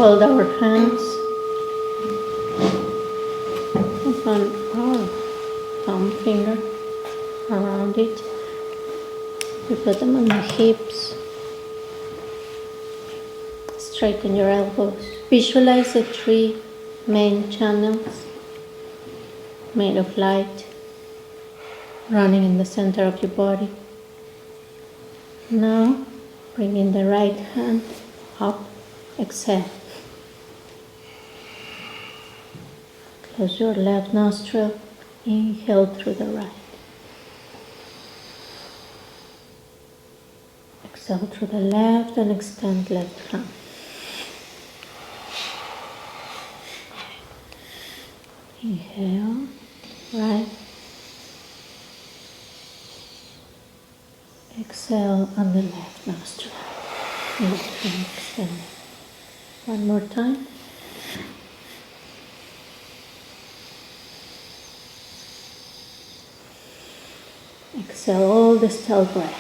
hold our hands upon our thumb finger around it. We put them on the hips. Straighten your elbows. Visualize the 3 main channels made of light running in the center of your body. Now, bringing the right hand up, exhale. Close your left nostril, inhale through the right. Exhale through the left and extend left hand. Inhale, right. Exhale on the left nostril. Left hand extended. One more time. Exhale all the still breath.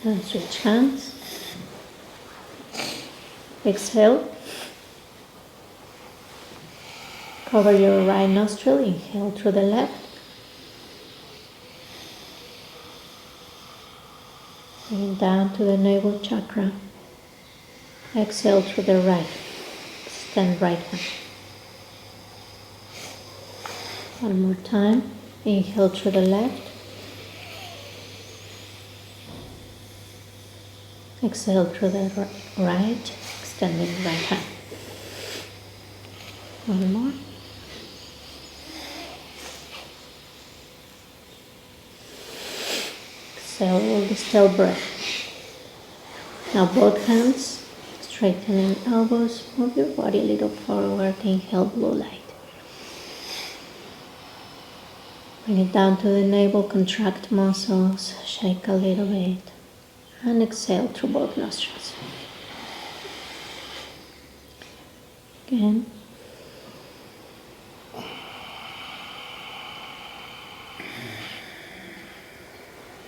Then switch hands. Exhale. Cover your right nostril. Inhale through the left. Bring it down to the navel chakra. Exhale through the right. Extend right hand. One more time. Inhale through the left. Exhale through the right. Extending right hand. One more. Exhale all the still breath. Now both hands, straightening elbows, move your body a little forward, inhale blue light. Bring it down to the navel, contract muscles, shake a little bit, and exhale through both nostrils. Again.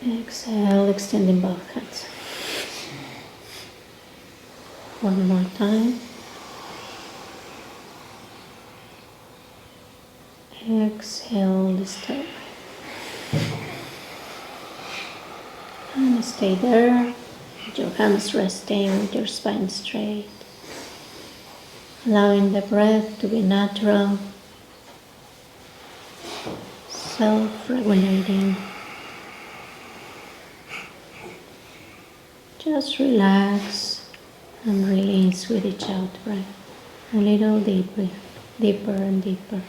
Exhale, extending both hands. One more time. Exhale this time. And stay there, with your hands resting, with your spine straight. Allowing the breath to be natural, self-regulating. Just relax and release with each out breath. A little deeper, deeper and deeper.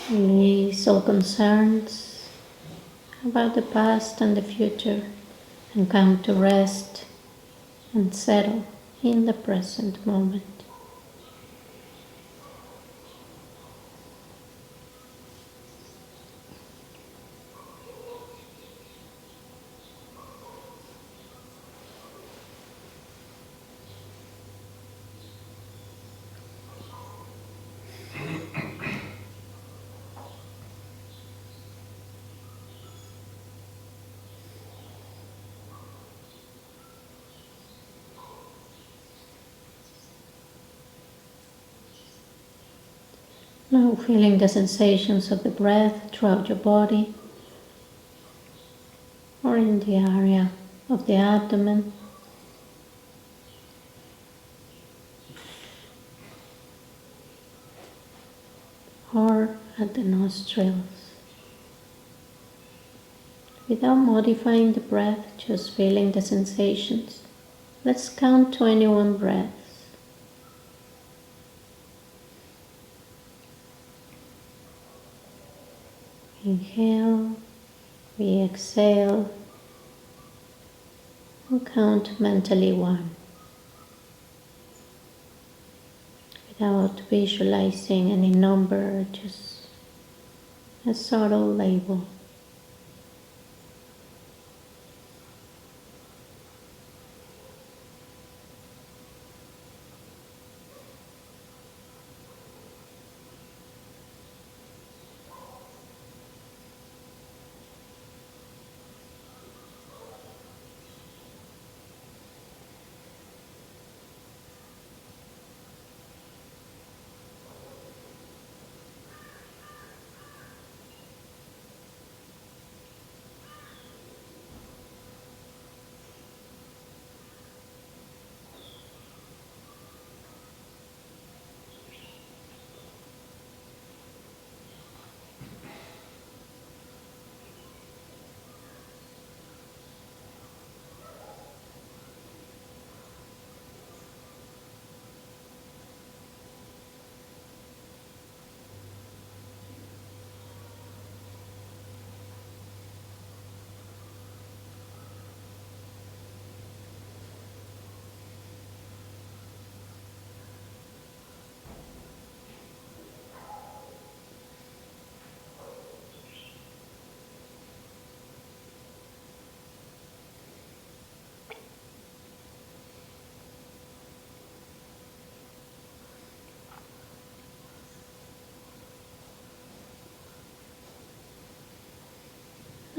Release all concerns about the past and the future and come to rest and settle in the present moment. Now feeling the sensations of the breath throughout your body or in the area of the abdomen. Or at the nostrils. Without modifying the breath, just feeling the sensations. Let's count 21 breaths. Inhale, we exhale, we'll count mentally 1. Without visualizing any number, just a subtle label.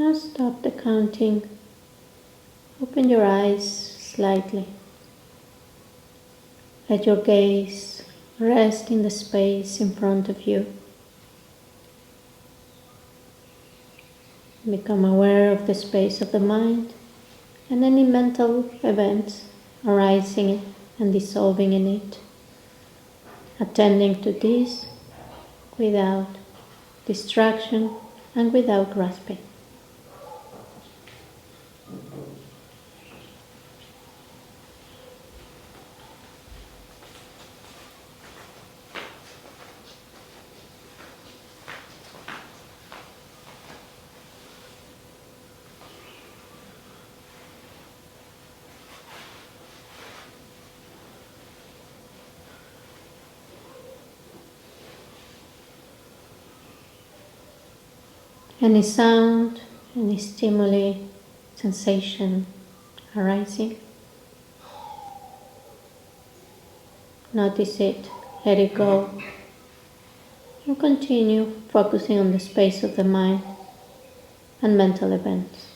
Now stop the counting. Open your eyes slightly. Let your gaze rest in the space in front of you. Become aware of the space of the mind and any mental events arising and dissolving in it. Attending to this without distraction and without grasping. Any sound, any stimuli, sensation arising. Notice it, let it go, and continue focusing on the space of the mind and mental events.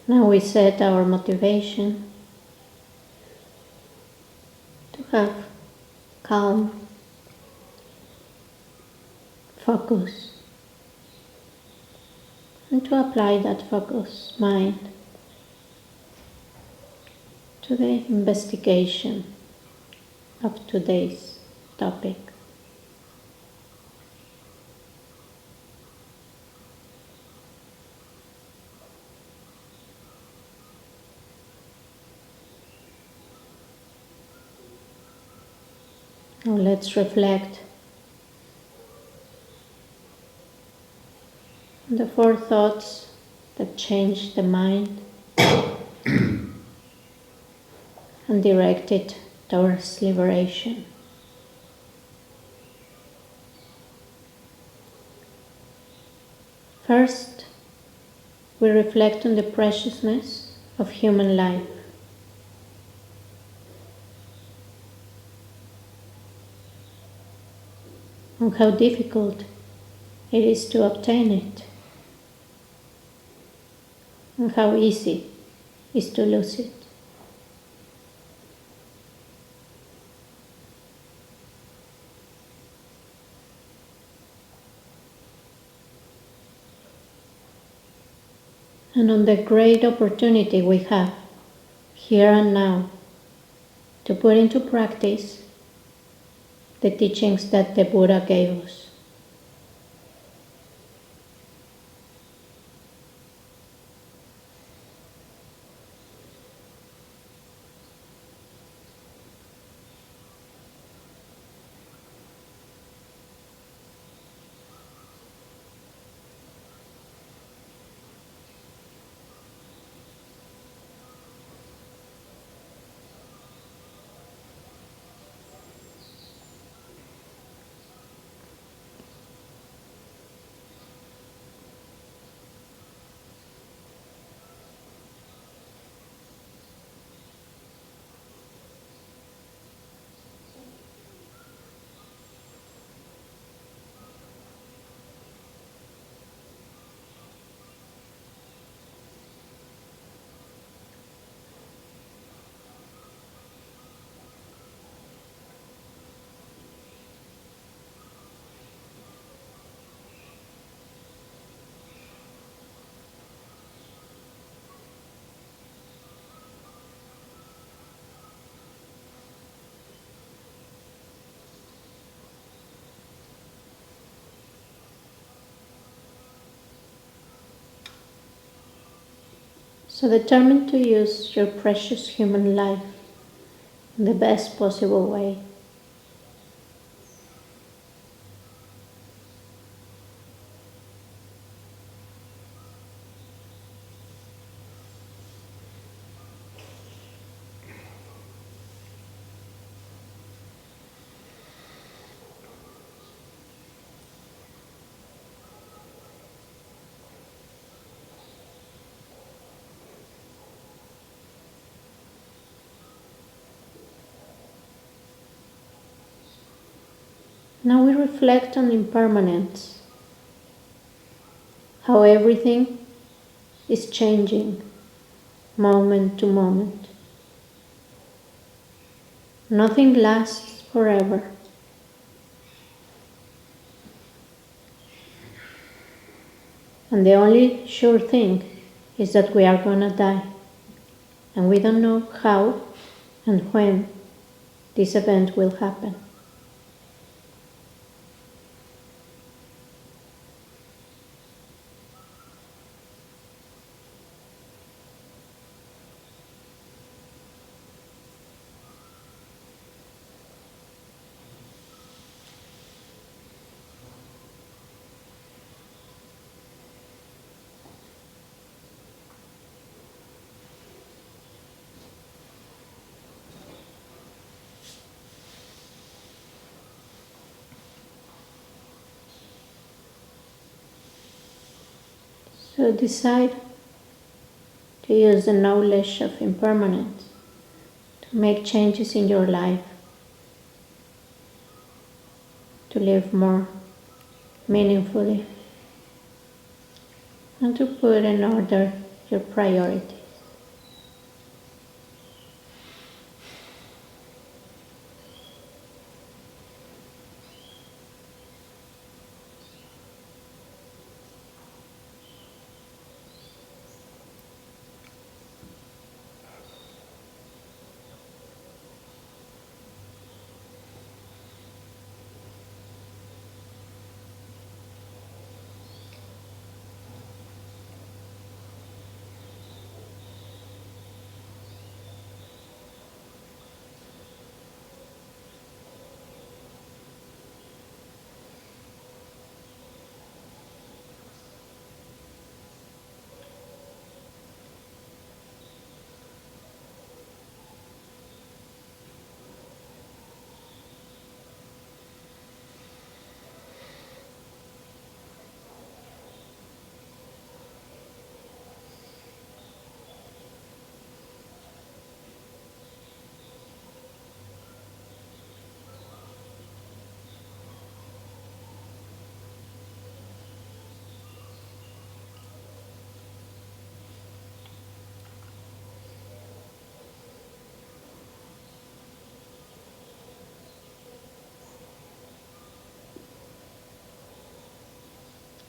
Now we set our motivation to have calm, focus, and to apply that focus mind to the investigation of today's topic. Now let's reflect on the 4 thoughts that change the mind and direct it towards liberation. First, we reflect on the preciousness of human life. On how difficult it is to obtain it, and how easy it is to lose it. And on the great opportunity we have here and now to put into practice the teachings that the Buddha gave us. So determine to use your precious human life in the best possible way. Now we reflect on impermanence, how everything is changing moment to moment. Nothing lasts forever. And the only sure thing is that we are gonna die. And we don't know how and when this event will happen. So decide to use the knowledge of impermanence to make changes in your life, to live more meaningfully, and to put in order your priorities.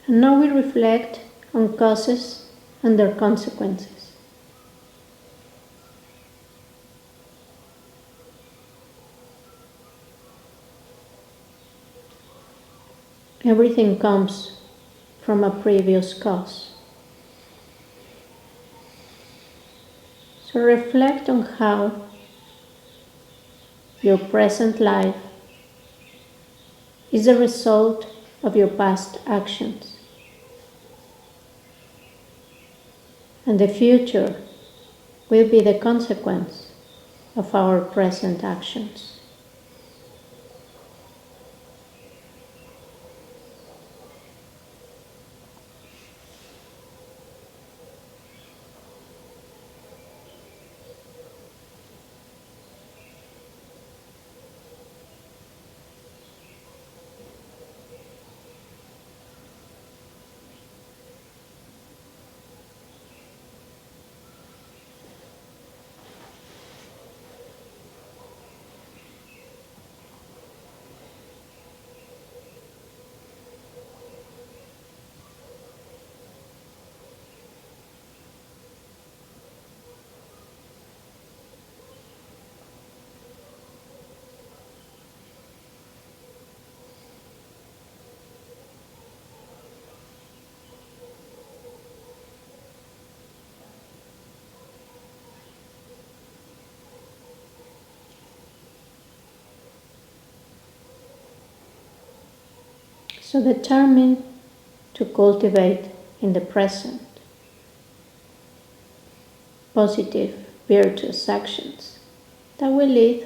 And now we reflect on causes and their consequences. Everything comes from a previous cause. So reflect on how your present life is a result of your past actions. And the future will be the consequence of our present actions. So determine to cultivate in the present positive, virtuous actions that will lead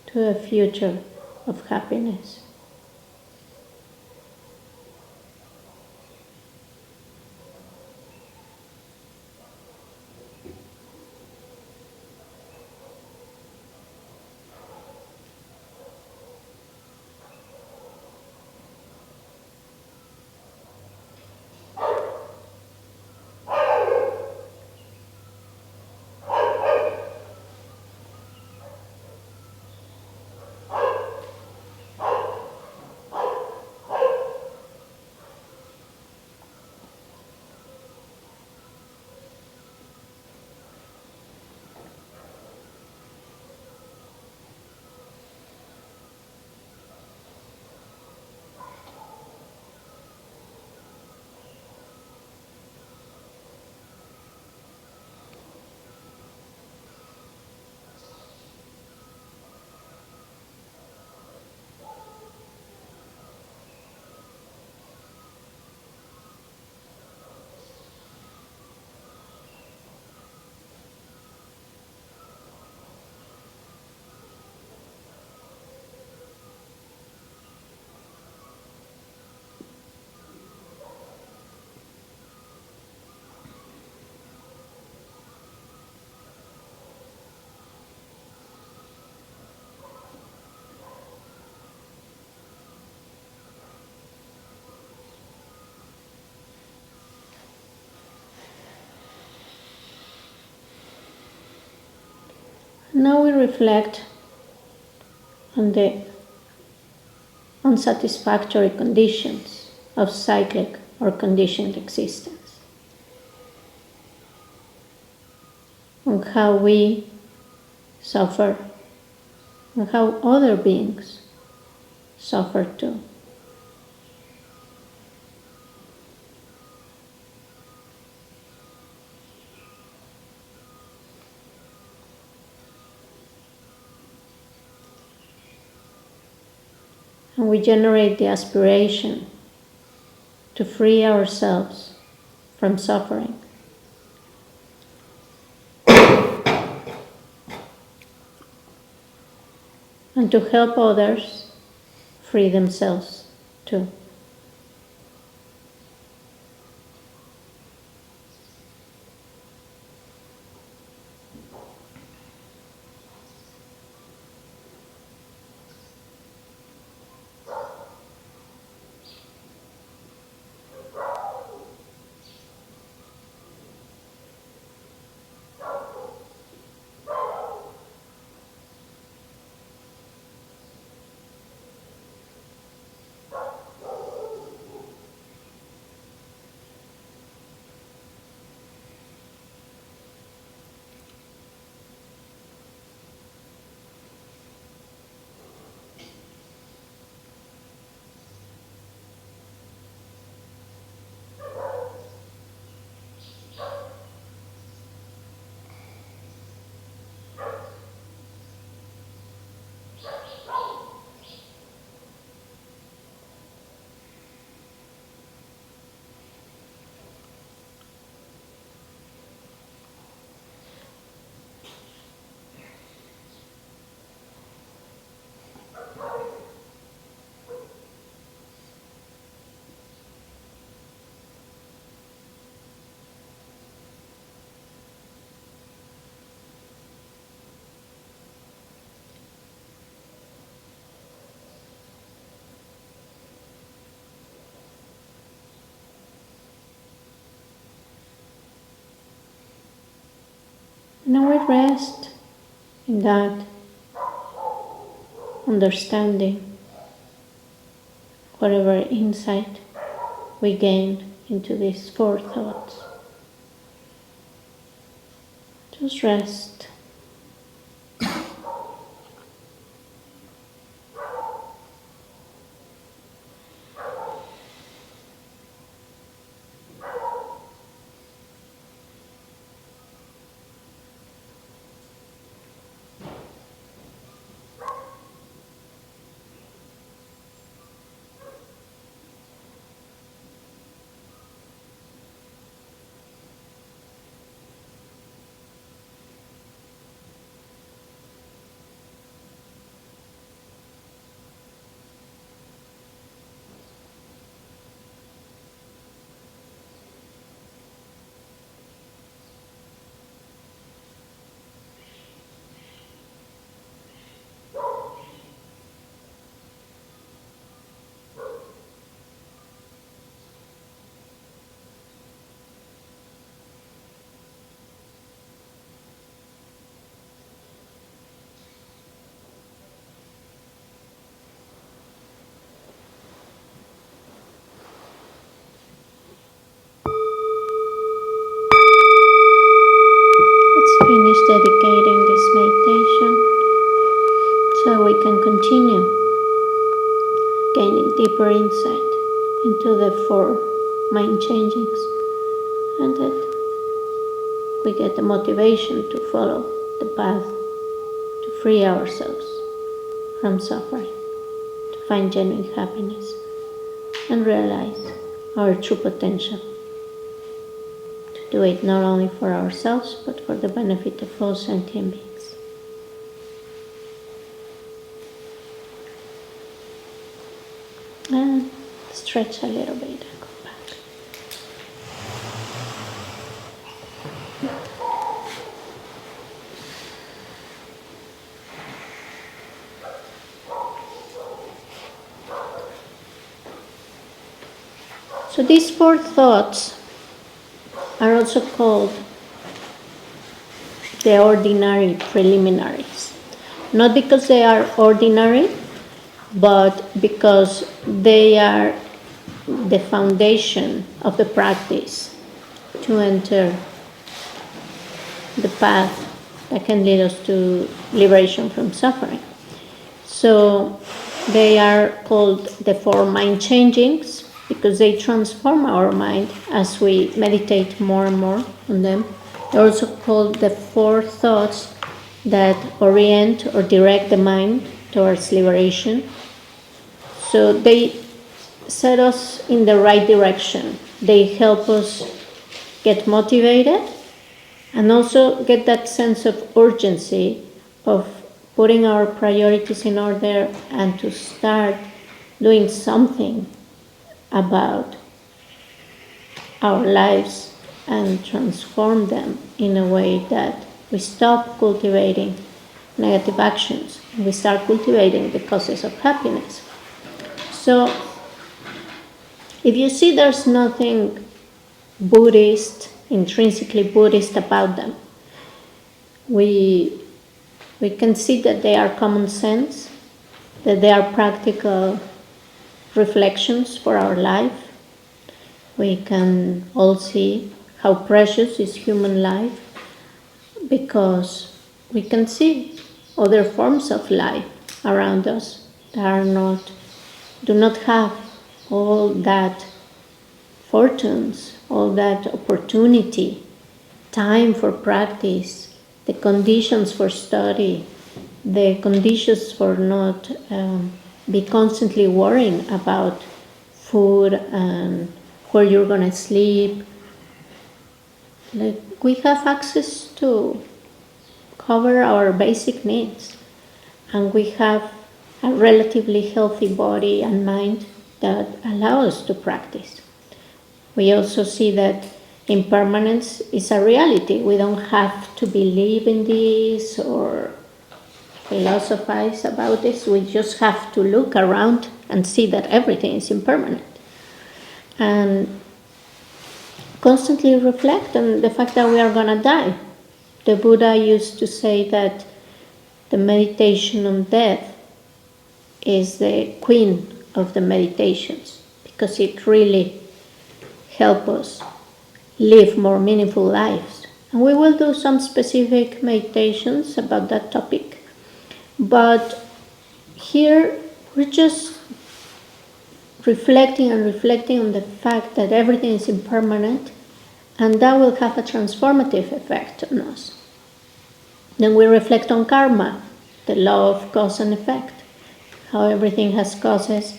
to a future of happiness. Now we reflect on the unsatisfactory conditions of cyclic or conditioned existence, on how we suffer and how other beings suffer too. And we generate the aspiration to free ourselves from suffering. And to help others free themselves too. And we rest in that understanding, whatever insight we gain into these 4 thoughts. Just rest. Let's finish dedicating this meditation so we can continue gaining deeper insight into the 4 mind changings, and that we get the motivation to follow the path to free ourselves from suffering, to find genuine happiness and realize our true potential, to do it not only for ourselves but for the benefit of all sentient beings. And stretch a little bit and go back. So these 4 thoughts are also called the ordinary preliminaries. Not because they are ordinary, but because they are the foundation of the practice to enter the path that can lead us to liberation from suffering. So they are called the 4 mind changings because they transform our mind as we meditate more and more on them. They're also called the 4 thoughts that orient or direct the mind towards liberation. So they set us in the right direction. They help us get motivated and also get that sense of urgency of putting our priorities in order and to start doing something about our lives and transform them in a way that we stop cultivating negative actions and we start cultivating the causes of happiness. So, if you see there's nothing Buddhist, intrinsically Buddhist about them, we can see that they are common sense, that they are practical reflections for our life. We can all see how precious is human life because we can see other forms of life around us that do not have all that fortunes, all that opportunity, time for practice, the conditions for study, the conditions for not be constantly worrying about food and where you're going to sleep. Like we have access to cover our basic needs, and we have a relatively healthy body and mind that allow us to practice. We also see that impermanence is a reality. We don't have to believe in this or philosophize about this. We just have to look around and see that everything is impermanent. And constantly reflect on the fact that we are going to die. the Buddha used to say that the meditation on death is the queen of the meditations, because it really helps us live more meaningful lives. And we will do some specific meditations about that topic. But here we're just reflecting on the fact that everything is impermanent, and that will have a transformative effect on us. Then we reflect on karma, the law of cause and effect, how everything has causes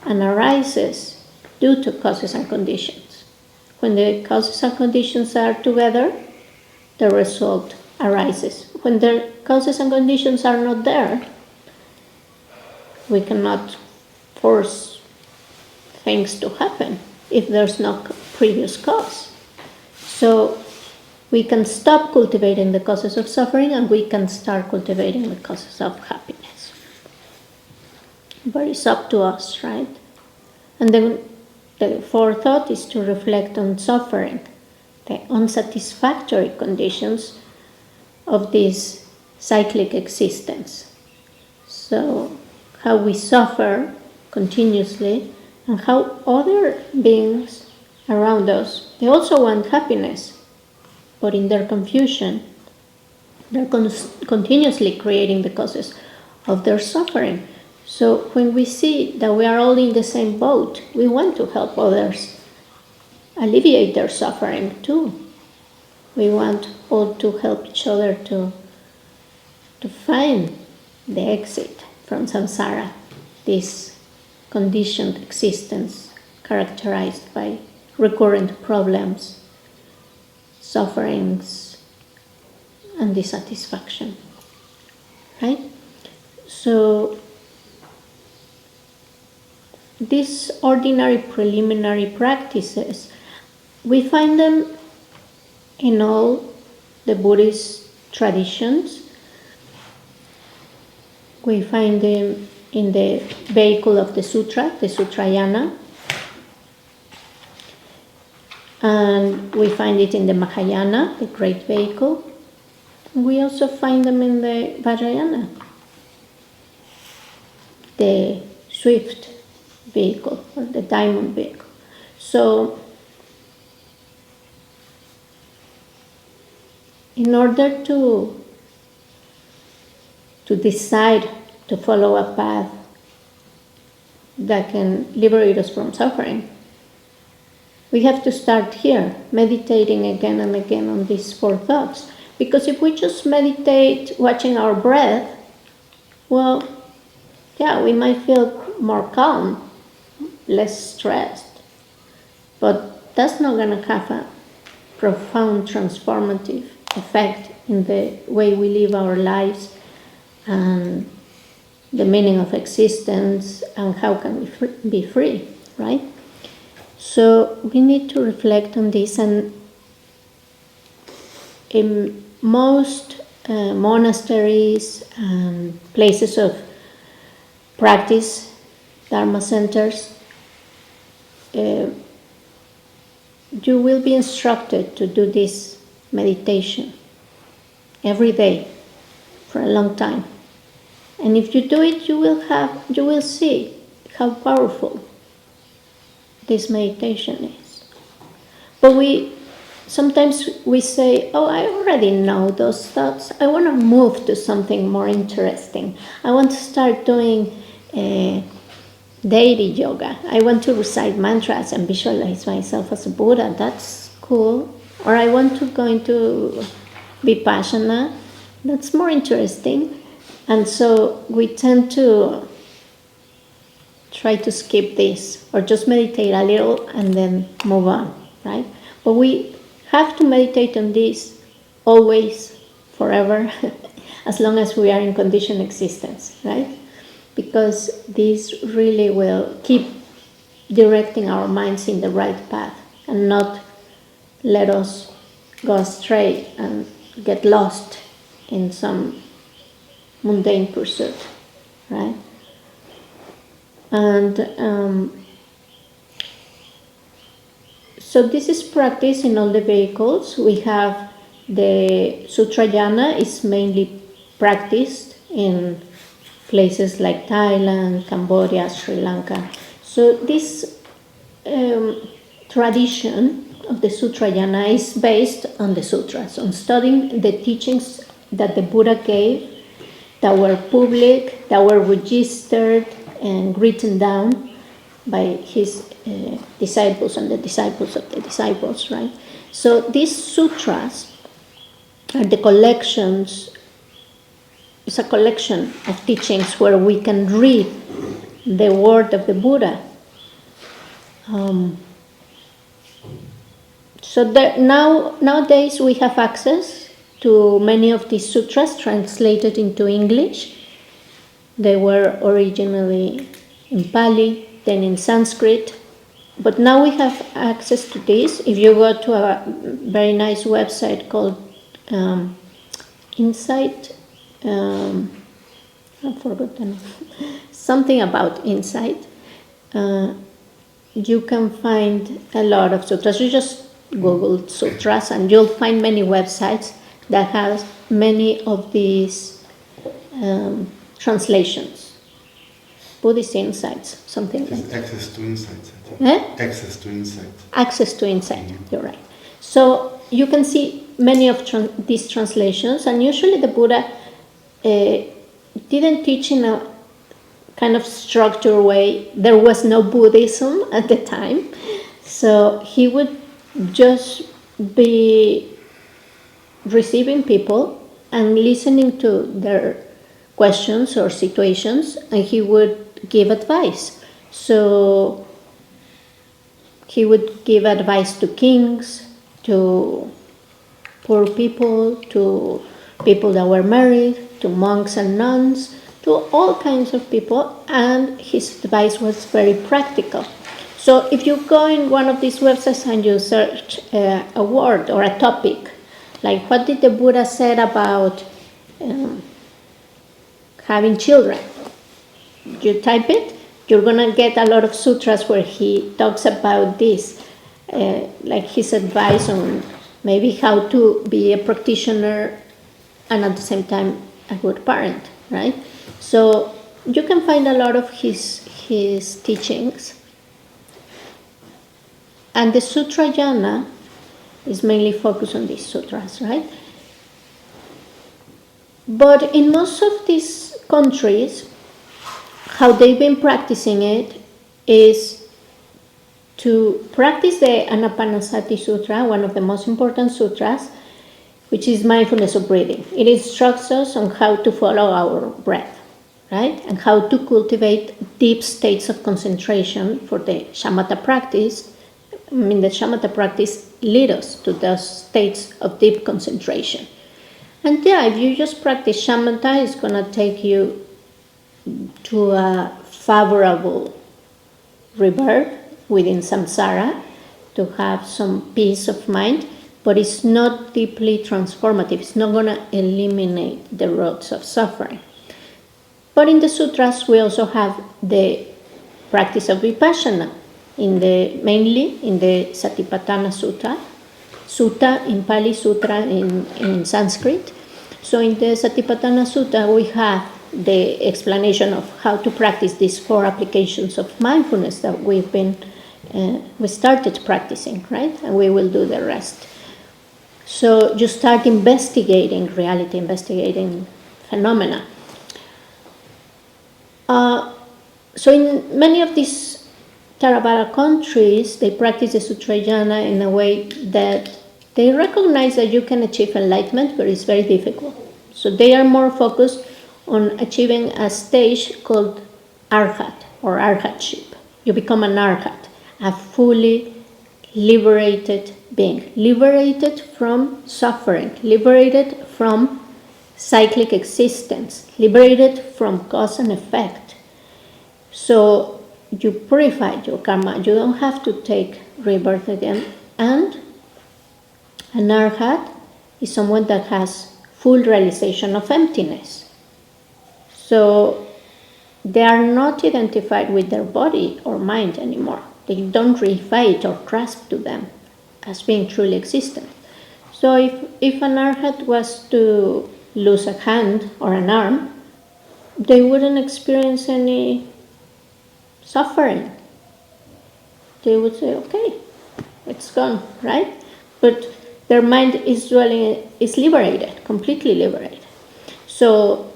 and arises due to causes and conditions. When the causes and conditions are together, the result arises. When the causes and conditions are not there, we cannot force things to happen if there's no previous cause. So we can stop cultivating the causes of suffering and we can start cultivating the causes of happiness. But it's up to us, right? And then the fourth thought is to reflect on suffering, the unsatisfactory conditions of this cyclic existence. So how we suffer continuously and how other beings around us, they also want happiness, but in their confusion, they're continuously creating the causes of their suffering. So when we see that we are all in the same boat, we want to help others alleviate their suffering too. We want all to help each other to find the exit from samsara, this conditioned existence characterized by recurrent problems, sufferings, and dissatisfaction. Right? So these ordinary preliminary practices, we find them in all the Buddhist traditions. We find them in the vehicle of the sutra, the Sutrayana. And we find it in the Mahayana, the great vehicle. We also find them in the Vajrayana, the swift vehicle, or the diamond vehicle. So, in order to decide to follow a path that can liberate us from suffering, we have to start here, meditating again and again on these four thoughts. Because if we just meditate watching our breath, well, yeah, we might feel more calm, less stressed. But that's not going to have a profound transformative effect in the way we live our lives and the meaning of existence and how can we be free, right? So we need to reflect on this, and in most monasteries and places of practice, Dharma centers, you will be instructed to do this meditation every day for a long time. And if you do it, you will see how powerful this meditation is. But sometimes we say, oh, I already know those thoughts. I want to move to something more interesting. I want to start doing deity yoga. I want to recite mantras and visualize myself as a Buddha. That's cool. Or I want to go into vipashyana. That's more interesting. And so we tend to try to skip this or just meditate a little and then move on, right? But we have to meditate on this always, forever, as long as we are in conditioned existence, right? Because this really will keep directing our minds in the right path and not let us go astray and get lost in some mundane pursuit, right? And so this is practice in all the vehicles. We have The Sutrayana is mainly practiced in places like Thailand, Cambodia, Sri Lanka. So this tradition of the Sutrayana is based on the sutras, on studying the teachings that the Buddha gave, that were public, that were registered and written down by his disciples and the disciples of the disciples, right? So these sutras are the collections. It's a collection of teachings where we can read the word of the Buddha. So that nowadays we have access to many of these sutras translated into English. They were originally in Pali, then in Sanskrit, but now we have access to this. If you go to a very nice website called Insight, I've forgotten something about Insight. You can find a lot of sutras. You just Google sutras and you'll find many websites that have many of these translations. Buddhist Insights, something like that. Access to insights, I think. Access to insights. Access to insight, you're right. So you can see many of these translations, and usually the Buddha didn't teach in a kind of structured way. There was no Buddhism at the time, so he would just be receiving people and listening to their questions or situations, and he would give advice. So he would give advice to kings, to poor people, to people that were married, to monks and nuns, to all kinds of people, and his advice was very practical. So if you go in one of these websites and you search a word or a topic, like what did the Buddha said about having children, you type it, you're going to get a lot of sutras where he talks about this, like his advice on maybe how to be a practitioner and at the same time a good parent, right? So you can find a lot of his teachings. And the Sutrayana is mainly focused on these sutras, right? But in most of these countries, how they've been practicing it is to practice the Anapanasati Sutra, one of the most important sutras, which is mindfulness of breathing. It instructs us on how to follow our breath, right? And how to cultivate deep states of concentration for the Shamatha practice. I mean, the Shamatha practice leads us to those states of deep concentration. And yeah, if you just practice Shamatha, it's going to take you to a favorable rebirth within samsara, to have some peace of mind, but it's not deeply transformative. It's not going to eliminate the roots of suffering. But in the sutras, we also have the practice of vipashyana, mainly in the Satipatthana Sutta, Sutta in Pali, Sutra in Sanskrit. So in the Satipatthana Sutta, we have the explanation of how to practice these 4 applications of mindfulness that we started practicing, right? And we will do the rest. So you start investigating reality, investigating phenomena. So in many of these Theravada countries, they practice the Sutrayana in a way that they recognize that you can achieve enlightenment, but it's very difficult. So they are more focused on achieving a stage called Arhat or Arhatship. You become an Arhat, a fully liberated being, liberated from suffering, liberated from cyclic existence, liberated from cause and effect. So you purify your karma. You don't have to take rebirth again. And an Arhat is someone that has full realization of emptiness. So they are not identified with their body or mind anymore. They don't reify it or grasp to them as being truly existent. So if an arhat was to lose a hand or an arm, they wouldn't experience any suffering. They would say, okay, it's gone, right? But their mind is liberated, completely liberated. So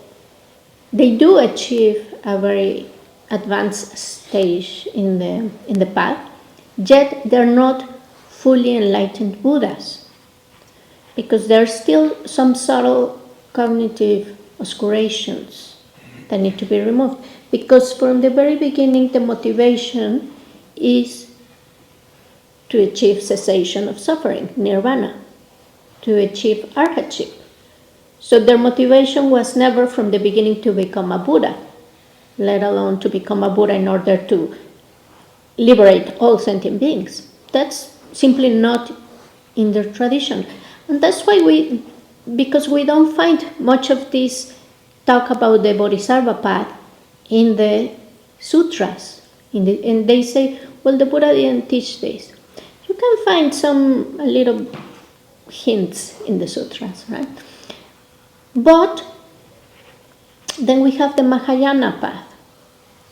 they do achieve a very advanced stage in the path, yet they're not fully enlightened Buddhas, because there are still some subtle cognitive obscurations that need to be removed. Because from the very beginning, the motivation is to achieve cessation of suffering, nirvana, to achieve arhatship. So their motivation was never from the beginning to become a Buddha, let alone to become a Buddha in order to liberate all sentient beings. That's simply not in their tradition. And that's why because we don't find much of this talk about the Bodhisattva path in the sutras. And they say, well, the Buddha didn't teach this. You can find some little hints in the sutras, right? But then we have the Mahayana path,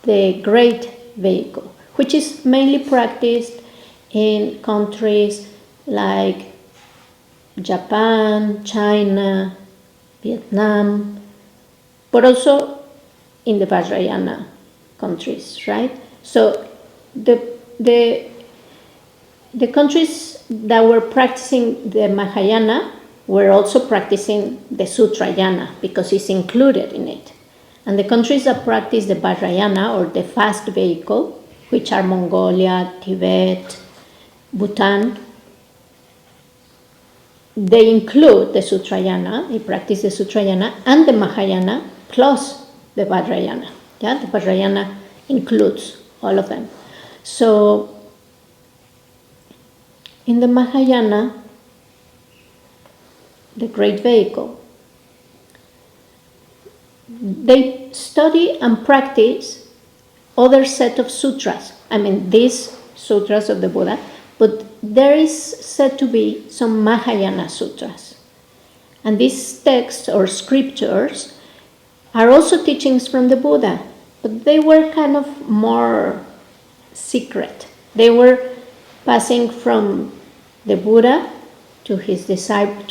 the great vehicle, which is mainly practiced in countries like Japan, China, Vietnam, but also in the Vajrayana countries, right? So the countries that were practicing the Mahayana were also practicing the Sutrayana because it's included in it. And the countries that practice the Vajrayana or the fast vehicle, which are Mongolia, Tibet, Bhutan, they include the Sutrayana, they practice the Sutrayana and the Mahayana plus the Vajrayana. Yeah, the Vajrayana includes all of them. So in the Mahayana, the great vehicle, they study and practice other set of sutras. I mean, these sutras of the Buddha, but there is said to be some Mahayana sutras. And these texts or scriptures are also teachings from the Buddha, but they were kind of more secret. They were passing from the Buddha to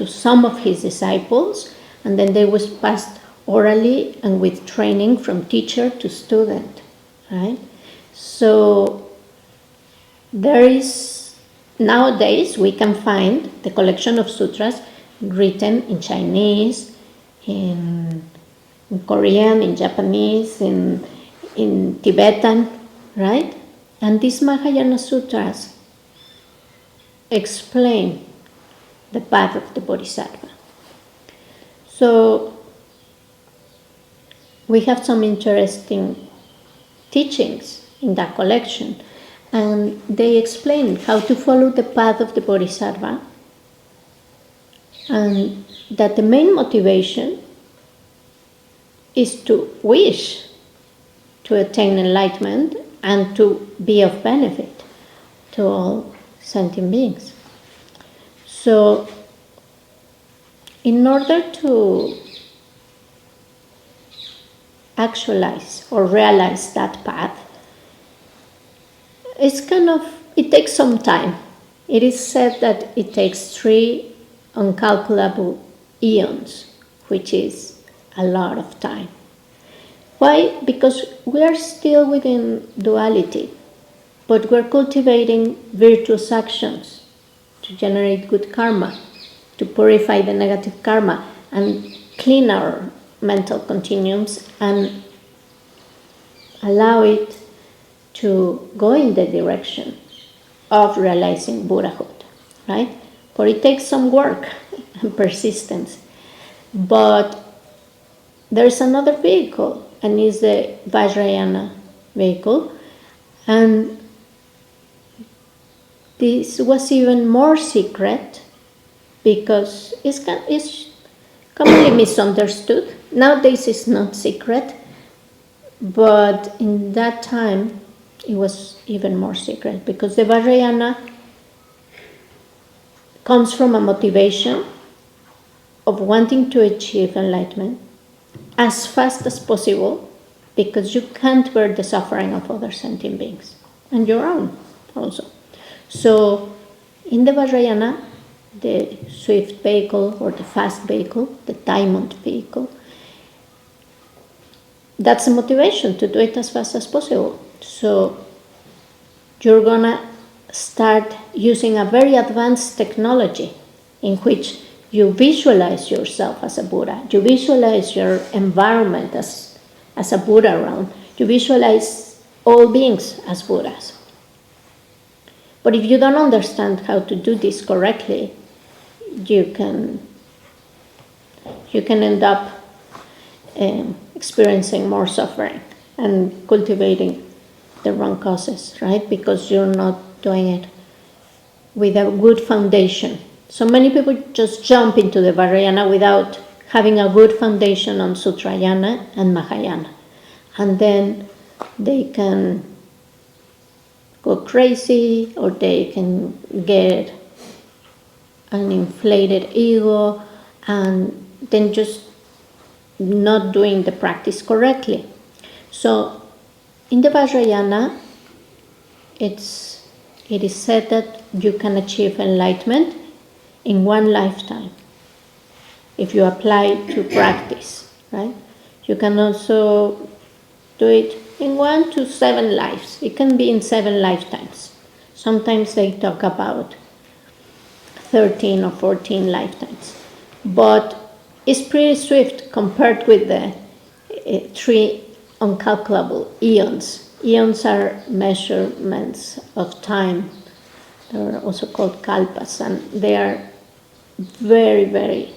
some of his disciples, and then they was passed orally and with training from teacher to student, right? So there is, nowadays we can find the collection of sutras written in Chinese, in Korean, in Japanese, in Tibetan, right? And these Mahayana sutras explain the path of the Bodhisattva. So we have some interesting teachings in that collection, and they explain how to follow the path of the Bodhisattva, and that the main motivation is to wish to attain enlightenment and to be of benefit to all sentient beings. So, in order to actualize or realize that path, it takes some time. It is said that it takes 3 uncalculable eons, which is a lot of time. Why? Because we are still within duality, but we're cultivating virtuous actions to generate good karma, to purify the negative karma and clean our mental continuums and allow it to go in the direction of realizing Buddhahood, right? For it takes some work and persistence. But there's another vehicle, and it's the Vajrayana vehicle. And this was even more secret because it's commonly misunderstood. Nowadays it's not secret, but in that time it was even more secret because the Vajrayana comes from a motivation of wanting to achieve enlightenment as fast as possible, because you can't bear the suffering of other sentient beings and your own also. So in the Vajrayana, the swift vehicle or the fast vehicle, the diamond vehicle, that's the motivation to do it as fast as possible. So you're gonna start using a very advanced technology in which you visualize yourself as a Buddha, you visualize your environment as a Buddha around, you visualize all beings as Buddhas. But if you don't understand how to do this correctly, you can end up experiencing more suffering and cultivating the wrong causes, right? Because you're not doing it with a good foundation. So many people just jump into the Vajrayana without having a good foundation on Sutrayana and Mahayana. And then they can go crazy, or they can get an inflated ego, and then just not doing the practice correctly. So in the Vajrayana, it is said that you can achieve enlightenment in one lifetime if you apply to practice, right? You can also do it in 1 to 7 lives. It can be in 7 lifetimes. Sometimes they talk about 13 or 14 lifetimes. But it's pretty swift compared with the 3 uncalculable eons. Eons are measurements of time. They're also called kalpas, and they are very, very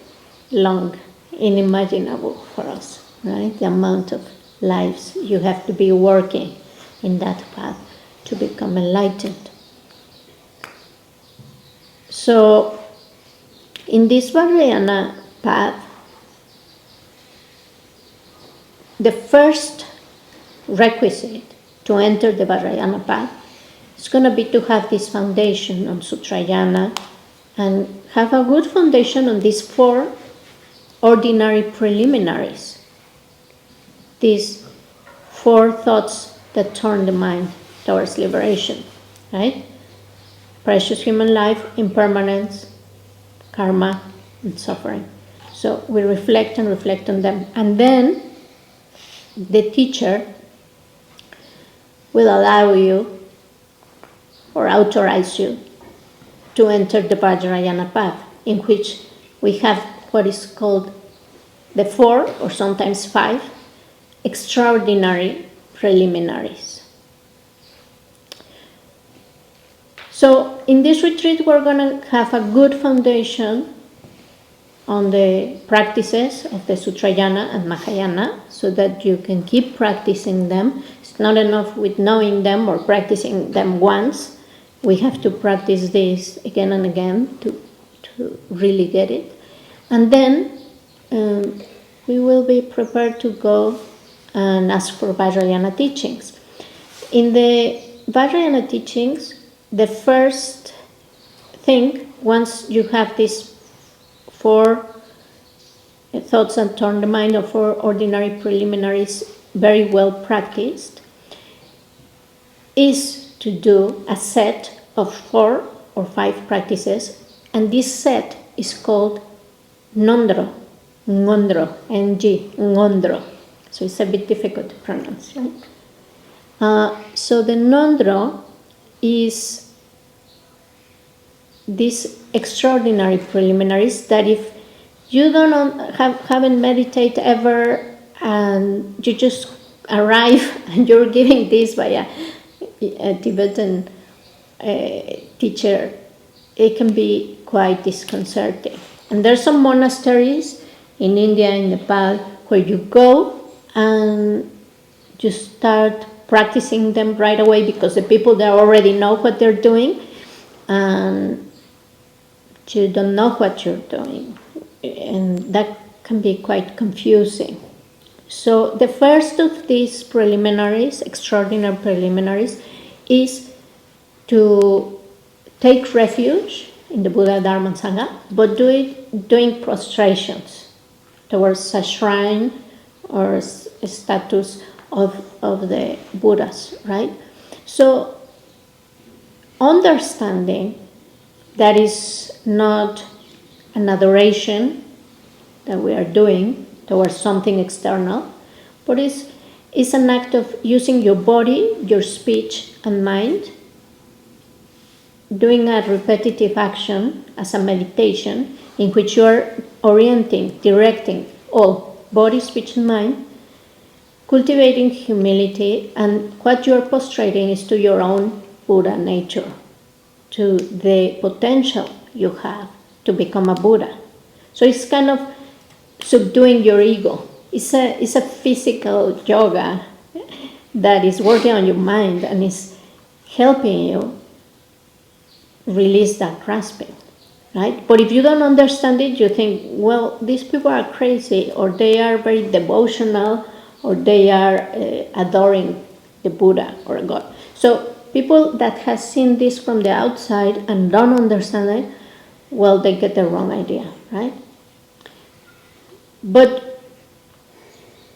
long, unimaginable for us, right? The amount of lives you have to be working in that path to become enlightened. So, in this Vajrayana path, the first requisite to enter the Vajrayana path is going to be to have this foundation on Sutrayana and have a good foundation on these 4 ordinary preliminaries. These 4 thoughts that turn the mind towards liberation, right? Precious human life, impermanence, karma, and suffering. So we reflect on them. And then the teacher will allow you or authorize you to enter the Vajrayana path, in which we have what is called the 4 or sometimes 5 extraordinary preliminaries. So in this retreat, we're going to have a good foundation on the practices of the Sutrayana and Mahayana, so that you can keep practicing them. It's not enough with knowing them or practicing them once. We have to practice this again and again to really get it. And then we will be prepared to go and ask for Vajrayana teachings. In the Vajrayana teachings, the first thing, once you have these 4 thoughts that turn the mind, or 4 ordinary preliminaries very well practiced, is to do a set of 4 or 5 practices, and this set is called Ngondro, Ngondro. So it's a bit difficult to pronounce, right? So the Ngondro is these extraordinary preliminaries that if you haven't meditated ever, and you just arrive and you're giving this by a Tibetan teacher, it can be quite disconcerting. And there's some monasteries in India, in Nepal, where you go and you start practicing them right away, because the people there already know what they're doing, and you don't know what you're doing, and that can be quite confusing. So the first of these preliminaries, extraordinary preliminaries, is to take refuge in the Buddha Dharma and Sangha, but doing prostrations towards a shrine or a status of the Buddhas, right? So understanding that is not an adoration that we are doing towards something external, but is an act of using your body, your speech, and mind, doing a repetitive action as a meditation in which you are orienting, directing all body, speech, and mind, cultivating humility, and what you are prostrating is to your own Buddha nature, to the potential you have to become a Buddha. So it's kind of subduing your ego. It's a physical yoga that is working on your mind and is helping you release that grasping, right? But if you don't understand it, you think, well, these people are crazy, or they are very devotional, or they are adoring the Buddha or a God. So people that have seen this from the outside and don't understand it, well, they get the wrong idea, right? But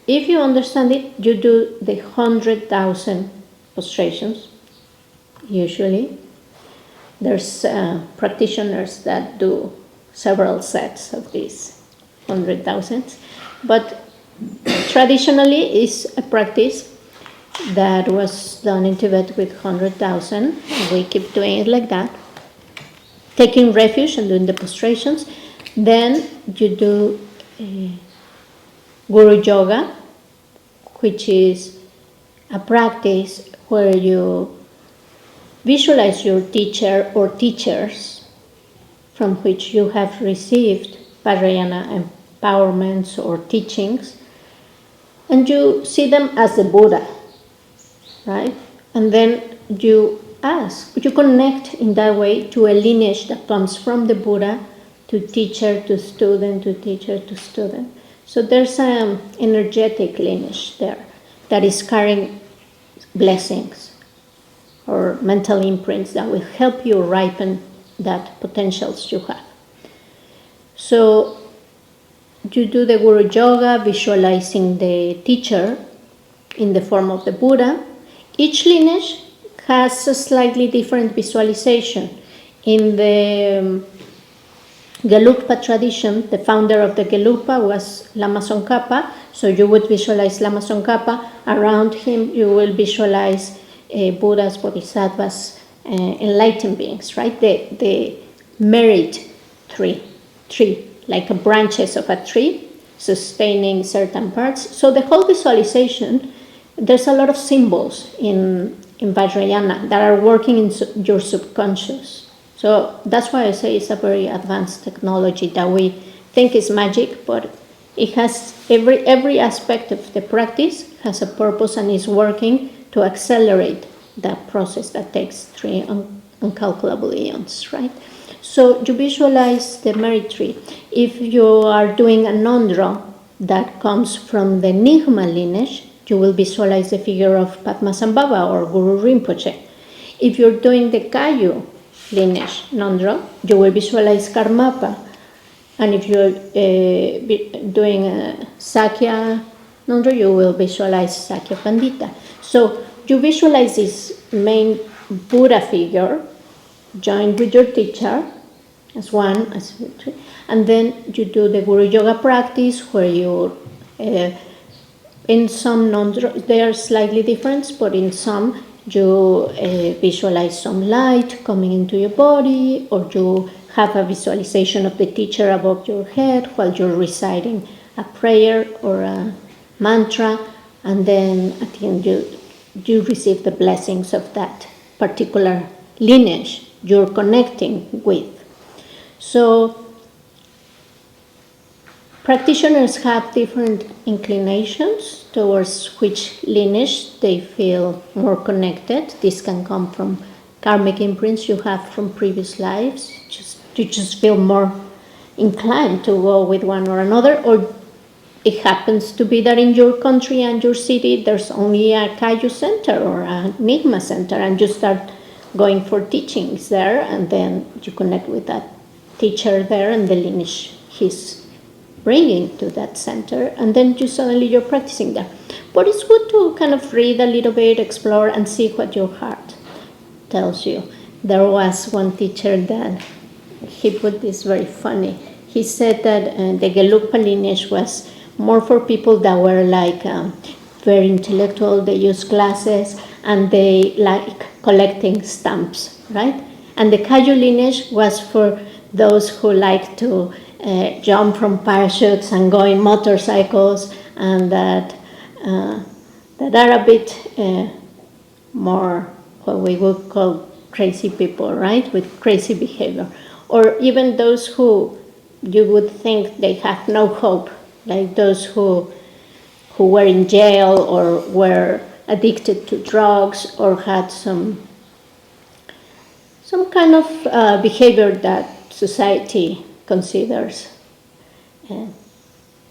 if you understand it, you do the 100,000 prostrations, usually. There's practitioners that do several sets of these 100,000, but traditionally is a practice that was done in Tibet with 100,000. We keep doing it like that, taking refuge and doing the prostrations. Then you do Guru Yoga, which is a practice where you visualize your teacher or teachers from which you have received vipashyana empowerments or teachings, and you see them as the Buddha, right? And then you connect in that way to a lineage that comes from the Buddha to teacher to student to teacher to student. So there's an energetic lineage there that is carrying blessings or mental imprints that will help you ripen that potentials you have. So you do the Guru Yoga, visualizing the teacher in the form of the Buddha. Each lineage has a slightly different visualization. In the Gelugpa tradition, the founder of the Gelugpa was Lama Tsongkhapa, so you would visualize Lama Tsongkhapa. Around him, you will visualize Buddhas, Bodhisattvas, enlightened beings, right? The merit tree, like branches of a tree, sustaining certain parts. So the whole visualization, there's a lot of symbols in Vajrayana that are working in your subconscious. So that's why I say it's a very advanced technology that we think is magic, but it has every aspect of the practice has a purpose and is working to accelerate that process that takes 3 incalculable eons, right? So you visualize the merit tree. If you are doing a nondro that comes from the Nyingma lineage, you will visualize the figure of Padmasambhava or Guru Rinpoche. If you're doing the Kayu lineage nondro, you will visualize Karmapa. And if you're doing a Sakya nondro, you will visualize Sakya Pandita. So you visualize this main Buddha figure joined with your teacher as one, and then you do the Guru Yoga practice where you, in some they are slightly different, but in some you visualize some light coming into your body, or you have a visualization of the teacher above your head while you're reciting a prayer or a mantra, and then at the end you receive the blessings of that particular lineage you're connecting with. So practitioners have different inclinations towards which lineage they feel more connected. This can come from karmic imprints you have from previous lives. You just feel more inclined to go with one or another, or it happens to be that in your country and your city there's only a Kayu center or a Nyingma center, and you start going for teachings there, and then you connect with that teacher there and the lineage he's bringing to that center, and then you're practicing there. But it's good to kind of read a little bit, explore, and see what your heart tells you. There was one teacher that he put this very funny. He said that the Gelugpa lineage was more for people that were like very intellectual, they use glasses, and they like collecting stamps, right? And the Kayu lineage was for those who like to jump from parachutes and go in motorcycles, and that are a bit more what we would call crazy people, right? With crazy behavior. Or even those who you would think they have no hope, like those who were in jail or were addicted to drugs or had some kind of behavior that society considers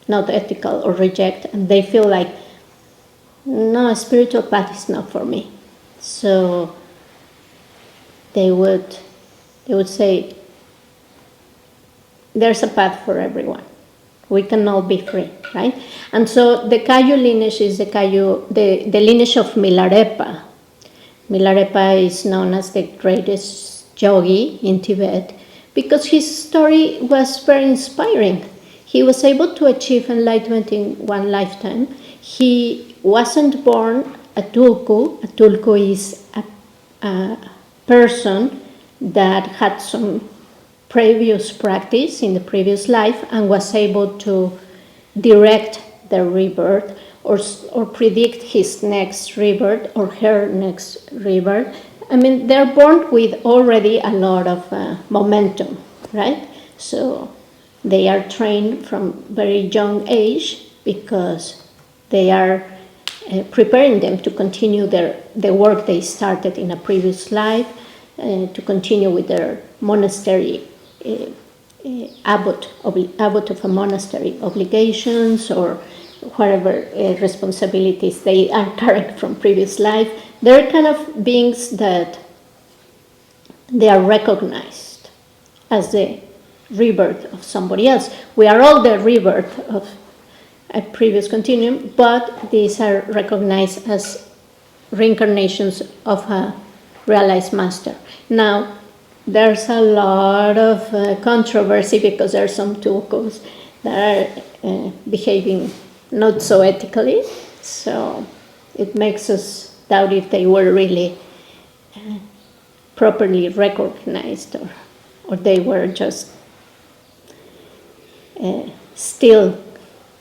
not ethical or reject, and they feel like, no, a spiritual path is not for me. So they would say, there's a path for everyone. We can all be free, right? And so the Kayu lineage is the lineage of Milarepa. Milarepa is known as the greatest yogi in Tibet because his story was very inspiring. He was able to achieve enlightenment in one lifetime. He wasn't born a tulku. A tulku is a person that had some previous practice in the previous life and was able to direct the rebirth or predict his next rebirth or her next rebirth. I mean, they're born with already a lot of momentum, right? So they are trained from very young age because they are preparing them to continue the work they started in a previous life, to continue with their monastery abbot of a monastery obligations or whatever responsibilities they are carrying from previous life. They're kind of beings that they are recognized as the rebirth of somebody else. We are all the rebirth of a previous continuum, but these are recognized as reincarnations of a realized master. Now, there's a lot of controversy because there are some tulkus that are behaving not so ethically, so it makes us doubt if they were really properly recognized or they were just still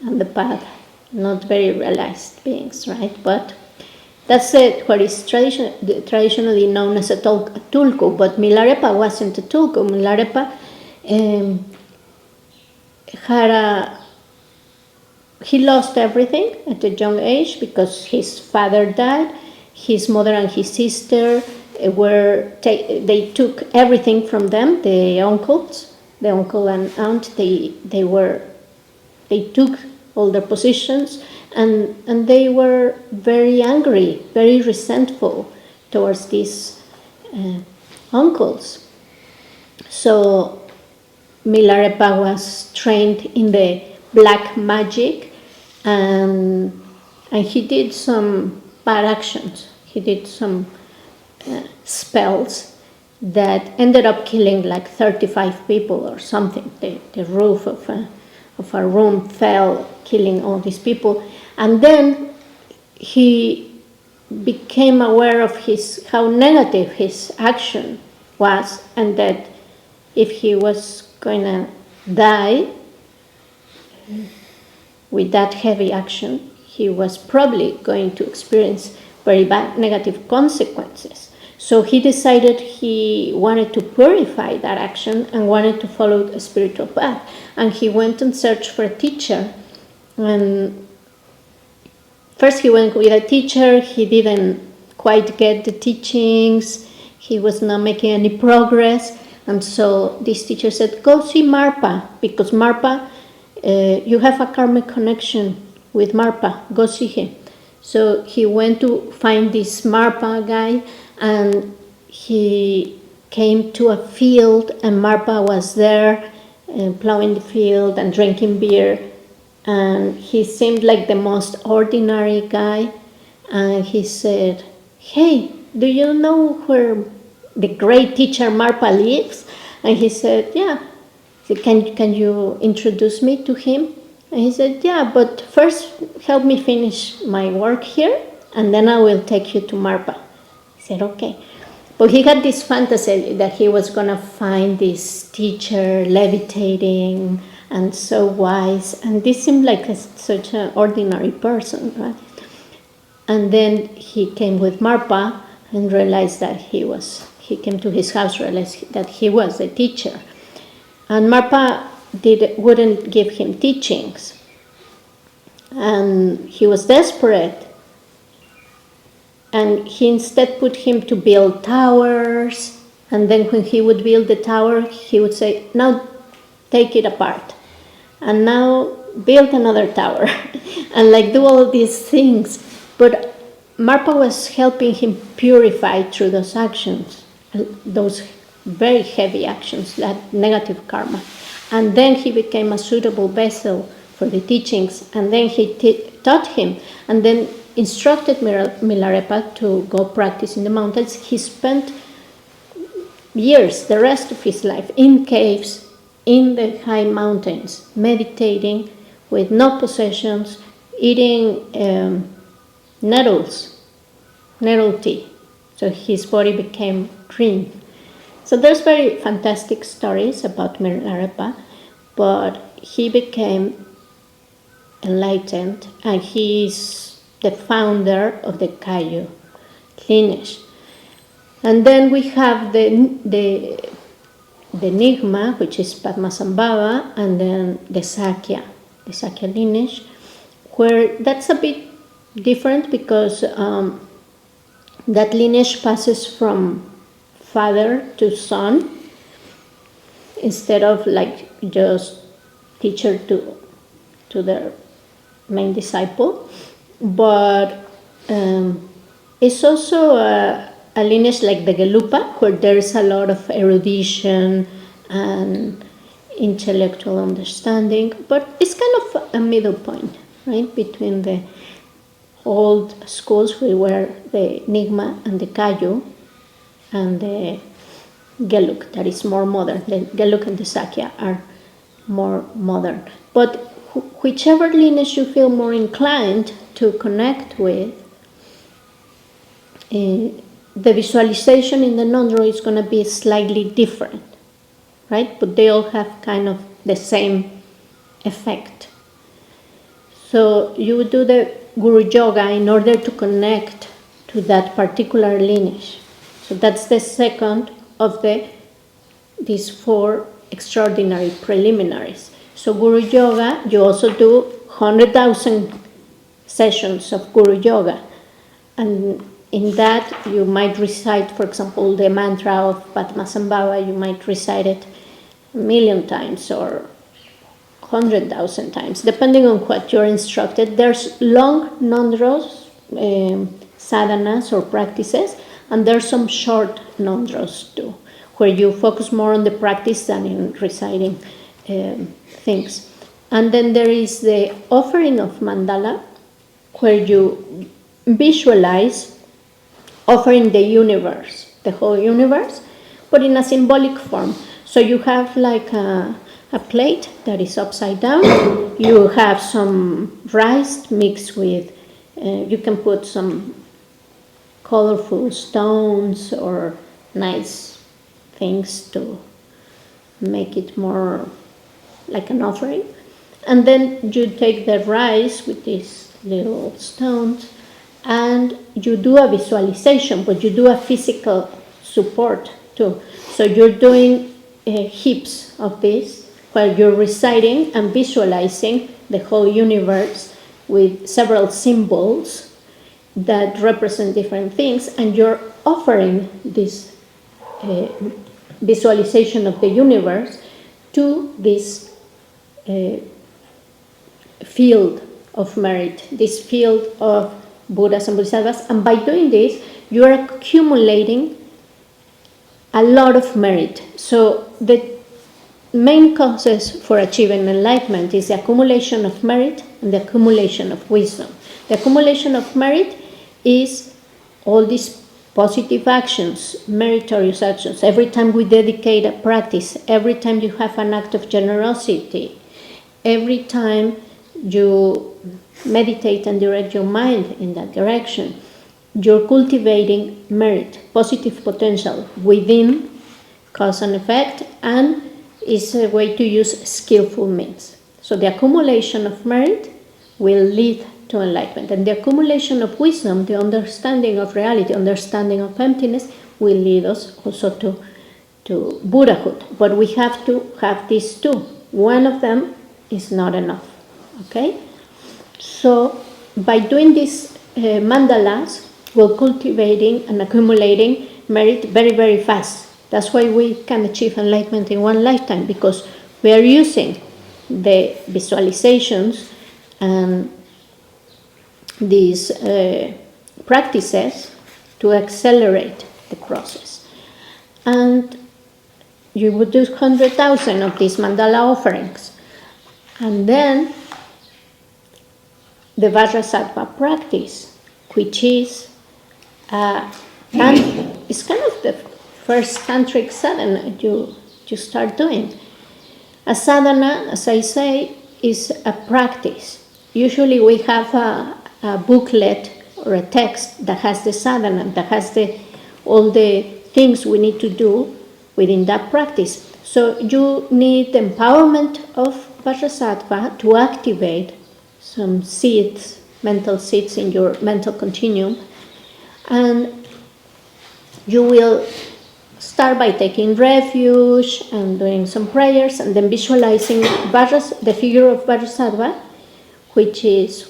on the path, not very realized beings, right? But that's what is traditionally known as a tulku, but Milarepa wasn't a tulku. Milarepa he lost everything at a young age because his father died. His mother and his sister they took everything from them. The uncle and aunt, they took all their positions, and they were very angry, very resentful towards these uncles. So Milarepa was trained in the black magic, and he did some bad actions. He did some spells that ended up killing like 35 people or something. The roof of a room fell, killing all these people. And then he became aware of how negative his action was, and that if he was going to die with that heavy action, he was probably going to experience very bad negative consequences. So he decided he wanted to purify that action and wanted to follow a spiritual path. And he went and searched for a teacher. And first he went with a teacher. He didn't quite get the teachings. He was not making any progress. And so this teacher said, go see Marpa, because Marpa, you have a karmic connection with Marpa. Go see him. So he went to find this Marpa guy, and he came to a field and Marpa was there plowing the field and drinking beer, and he seemed like the most ordinary guy, and he said, "Hey, do you know where the great teacher Marpa lives?" And he said, "Yeah." So can you introduce me to him? And he said, "Yeah, but first help me finish my work here, and then I will take you to Marpa." I said, "Okay." But he had this fantasy that he was going to find this teacher levitating and so wise, and this seemed like such an ordinary person, right? And then he came with Marpa and realized that he came to his house, realized that he was the teacher. And Marpa wouldn't give him teachings. And he was desperate. And he instead put him to build towers. And then when he would build the tower, he would say, "Now take it apart. And now build another tower." And like do all these things. But Marpa was helping him purify through those actions, those very heavy actions, that negative karma. And then he became a suitable vessel for the teachings, and then he taught him, and then instructed Milarepa to go practice in the mountains. He spent years, the rest of his life, in caves, in the high mountains, meditating with no possessions, eating nettle tea. So his body became green. So there's very fantastic stories about Milarepa, but he became enlightened, and he's the founder of the Kayu lineage. And then we have the Nigma, which is Padmasambhava, and then the Sakya lineage, where that's a bit different because that lineage passes from father to son instead of like just teacher to their main disciple. But it's also a lineage like the Gelupa, where there's a lot of erudition and intellectual understanding, but it's kind of a middle point, right, between the old schools, we were the Nigma and the Kayu, and the Geluk, that is more modern. The Geluk and the Sakya are more modern. But whichever lineage you feel more inclined to connect with, the visualization in the Nunnery is going to be slightly different, right? But they all have kind of the same effect. So you would do the Guru Yoga in order to connect to that particular lineage. So that's the second of these 4 extraordinary preliminaries. So Guru Yoga, you also do 100,000 sessions of Guru Yoga. And in that, you might recite, for example, the mantra of Padmasambhava, you might recite it 1,000,000 times or 100,000 times, depending on what you're instructed. There's long nandros, sadhanas or practices, and there's some short nandros too, where you focus more on the practice than in reciting things. And then there is the offering of mandala, where you visualize offering the universe, the whole universe, but in a symbolic form. So you have like a plate that is upside down. You have some rice mixed with, you can put some colorful stones or nice things to make it more like an offering. And then you take the rice with these little stones and you do a visualization, but you do a physical support too. So you're doing heaps of this while you're reciting and visualizing the whole universe with several symbols that represent different things, and you're offering this visualization of the universe to this field of merit, this field of Buddhas and Bodhisattvas. And by doing this, you are accumulating a lot of merit. So the main causes for achieving enlightenment is the accumulation of merit and the accumulation of wisdom. The accumulation of merit is all these positive actions, meritorious actions. Every time we dedicate a practice, every time you have an act of generosity, every time you meditate and direct your mind in that direction, you're cultivating merit, positive potential within cause and effect, and is a way to use skillful means. So the accumulation of merit will lead to enlightenment, and the accumulation of wisdom, the understanding of reality, understanding of emptiness, will lead us also to Buddhahood. But we have to have these two. One of them is not enough. Okay? So by doing these mandalas, we're cultivating and accumulating merit very, very fast. That's why we can achieve enlightenment in one lifetime, because we are using the visualizations and these practices to accelerate the process. And you would do 100,000 of these mandala offerings. And then the Vajrasattva practice, which is it's kind of the first tantric sadhana you start doing. A sadhana, as I say, is a practice. Usually we have a booklet or a text that has the sadhana, that has all the things we need to do within that practice. So you need the empowerment of Vajrasattva to activate some seeds, mental seeds in your mental continuum, and you will start by taking refuge and doing some prayers, and then visualizing the figure of Vajrasattva, which is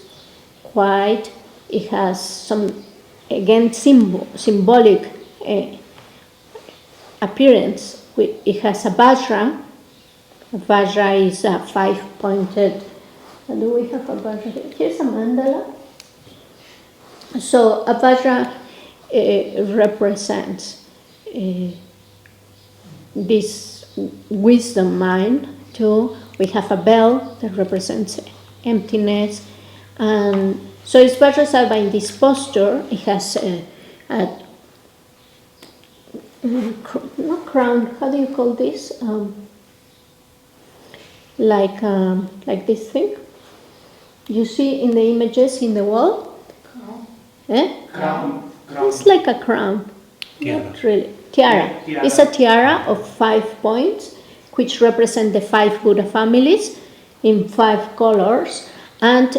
white. It has some, again, symbolic appearance. It has a Vajra. A Vajra is a 5-pointed. Do we have a Vajra here? Here's a mandala. So a Vajra represents this wisdom mind too. We have a bell that represents emptiness, and so it's Vajrasattva in this posture. It has not crown. How do you call this? Like this thing you see in the images in the wall. Crown. Crown. It's like a crown. Tiara. Not really. Tiara. It's a tiara of 5 points, which represent the 5 Buddha families in 5 colors, and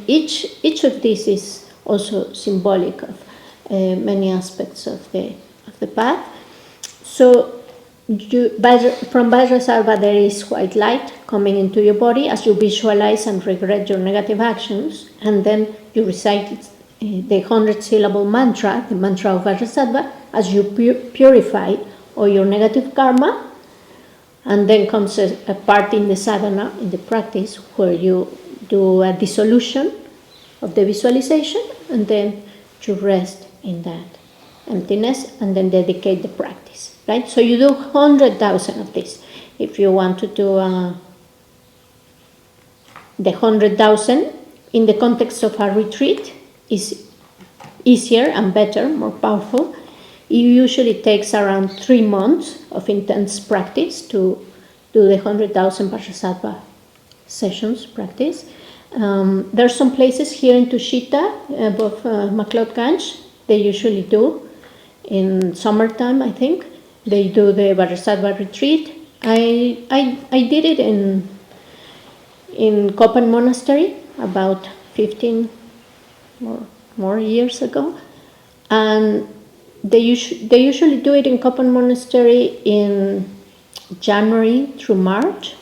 each of these is also symbolic of many aspects of the path. So from Vajrasattva there is white light coming into your body as you visualize and regret your negative actions, and then you recite the 100-syllable mantra, the mantra of Vajrasattva, as you purify all your negative karma. And then comes a part in the sadhana, in the practice, where you do a dissolution of the visualization, and then you rest in that emptiness, and then dedicate the practice, right? So you do 100,000 of this. If you want to do the 100,000 in the context of a retreat, is easier and better, more powerful. It usually takes around 3 months of intense practice to do the 100,000 Vajrasattva sessions practice. There are some places here in Tushita, above McLeod-Ganj, they usually do in summertime, I think. They do the Vajrasattva retreat. I did it in Kopan Monastery about 15 more years ago, and they usually do it in Kopan Monastery in January through March.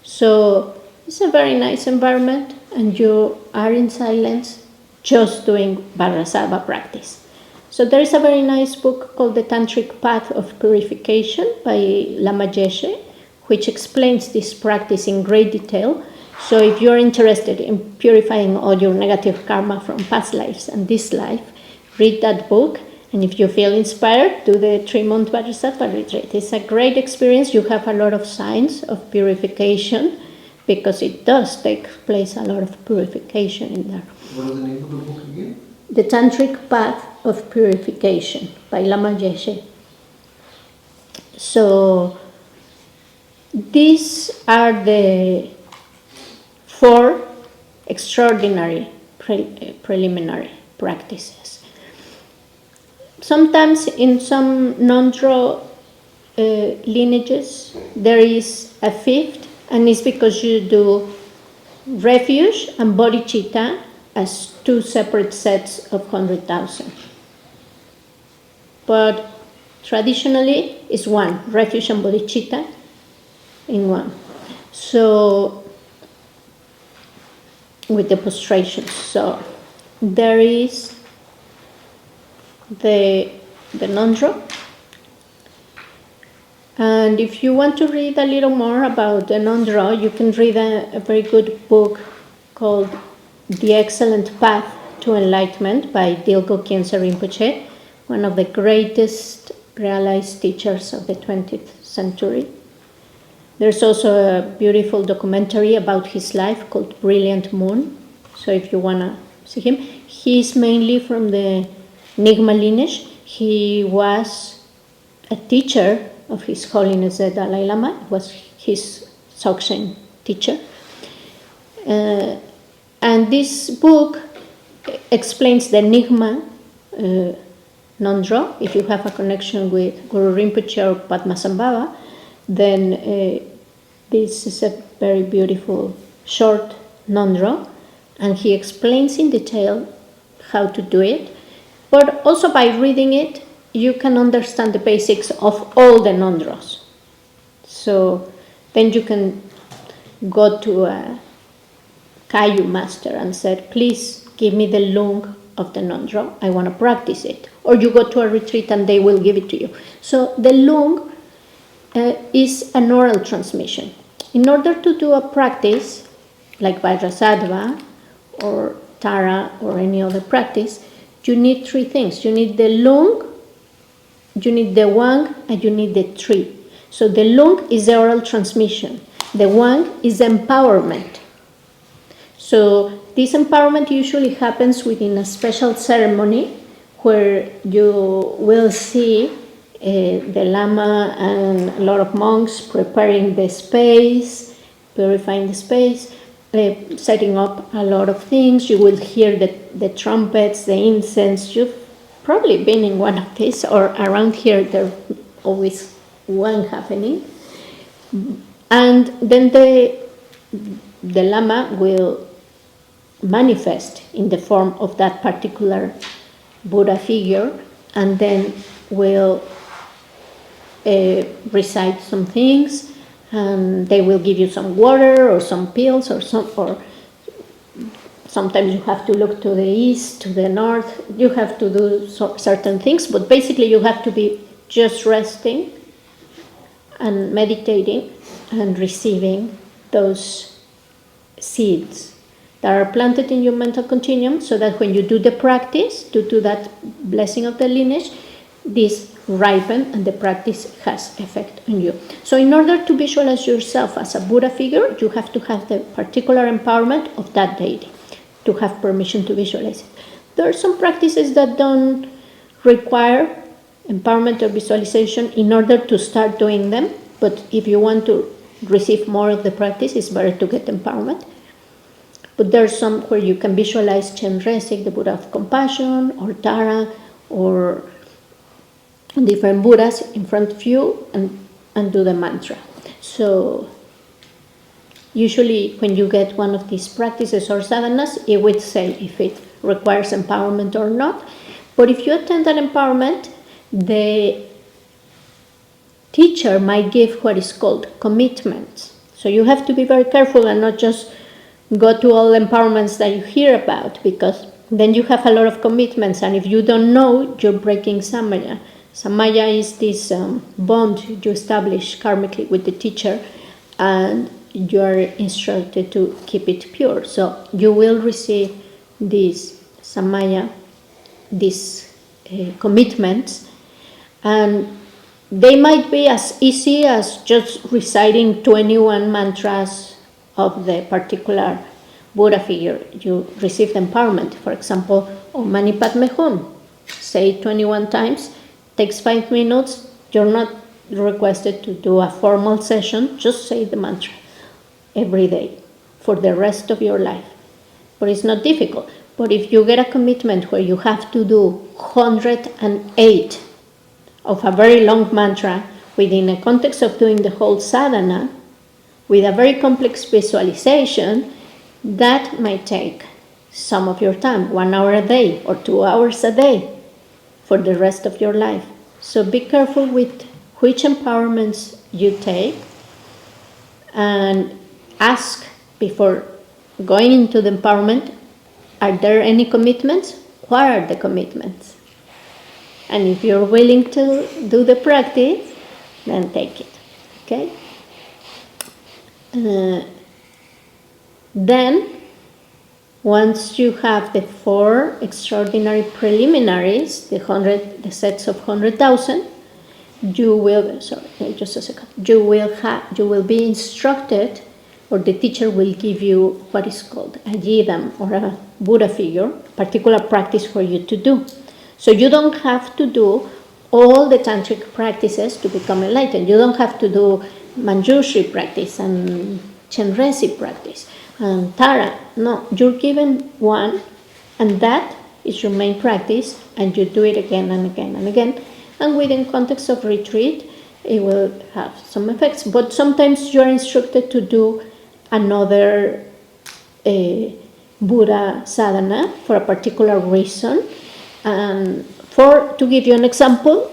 So it's a very nice environment, and you are in silence, just doing Vajrasattva practice. So there is a very nice book called The Tantric Path of Purification by Lama Yeshe, which explains this practice in great detail. So if you're interested in purifying all your negative karma from past lives and this life, read that book, And if you feel inspired, do the 3-month Vajrasattva retreat. It's a great experience. You have a lot of signs of purification because it does take place a lot of purification in there. What is the name of the book again? The Tantric Path of Purification by Lama Yeshe. So these are the 4 extraordinary preliminary practices. Sometimes in some non-draw lineages there is a 5th, and it's because you do refuge and bodhicitta as 2 separate sets of 100,000. But traditionally it's 1, refuge and bodhicitta in 1. So with the prostrations. So there is the non-draw. And if you want to read a little more about the non-draw, you can read a very good book called The Excellent Path to Enlightenment by Dilgo Khyentse Rinpoche, one of the greatest realized teachers of the 20th century. There's also a beautiful documentary about his life called Brilliant Moon. So if you want to see him, he's mainly from the Nyingma lineage. He was a teacher of His Holiness the Dalai Lama. It was his Dzogchen teacher. And this book explains the Nyingma non-draw. If you have a connection with Guru Rinpoche or Padmasambhava, then this is a very beautiful short non-draw, and he explains in detail how to do it. But also by reading it, you can understand the basics of all the non-draws. So then you can go to a Kayu master and say, please give me the lung of the non-draw, I want to practice it. Or you go to a retreat and they will give it to you. So the lung is an oral transmission. In order to do a practice like Vajrasattva or Tara or any other practice, you need 3 things. You need the lung, you need the wang, and you need the tree. So the lung is the oral transmission. The wang is empowerment. So this empowerment usually happens within a special ceremony where you will see the Lama and a lot of monks preparing the space, purifying the space, setting up a lot of things. You will hear the trumpets, the incense. You've probably been in one of these, or around here there's always one happening. And then the Lama will manifest in the form of that particular Buddha figure, and then will recite some things, and they will give you some water or some pills or sometimes you have to look to the east, to the north. You have to do certain things, but basically you have to be just resting and meditating and receiving those seeds that are planted in your mental continuum, so that when you do the practice, to do that blessing of the lineage, this ripen and the practice has effect on you. So in order to visualize yourself as a Buddha figure, you have to have the particular empowerment of that deity to have permission to visualize it. There are some practices that don't require empowerment or visualization in order to start doing them, but if you want to receive more of the practice, it's better to get empowerment. But there's some where you can visualize Chenrezig, the Buddha of compassion, or Tara, or different Buddhas in front of you, and do the mantra. So usually when you get one of these practices or sadhanas, it would say if it requires empowerment or not. But if you attend an empowerment, the teacher might give what is called commitments. So you have to be very careful and not just go to all empowerments that you hear about, because then you have a lot of commitments, and if you don't know, you're breaking samaya. Samaya is this bond you establish karmically with the teacher, and you are instructed to keep it pure. So you will receive this samaya, this commitments, and they might be as easy as just reciting 21 mantras of the particular Buddha figure. You received empowerment. For example, Om Mani Padme Hum. Say it 21 times, takes 5 minutes. You're not requested to do a formal session, just say the mantra every day for the rest of your life. But it's not difficult. But if you get a commitment where you have to do 108 of a very long mantra within a context of doing the whole sadhana with a very complex visualization, that might take some of your time, 1 hour a day or 2 hours a day for the rest of your life. So be careful with which empowerments you take, and ask before going into the empowerment, are there any commitments? What are the commitments? And if you're willing to do the practice, then take it. Okay? Then, once you have the 4 extraordinary preliminaries, the sets of 100,000, you will be instructed, or the teacher will give you what is called a yidam, or a Buddha figure, particular practice for you to do. So you don't have to do all the tantric practices to become enlightened. You don't have to do Manjushri practice and Chenresi practice and Tara. No, you're given one, and that is your main practice, and you do it again and again and again. And within context of retreat, it will have some effects. But sometimes you are instructed to do another Buddha sadhana for a particular reason. And to give you an example,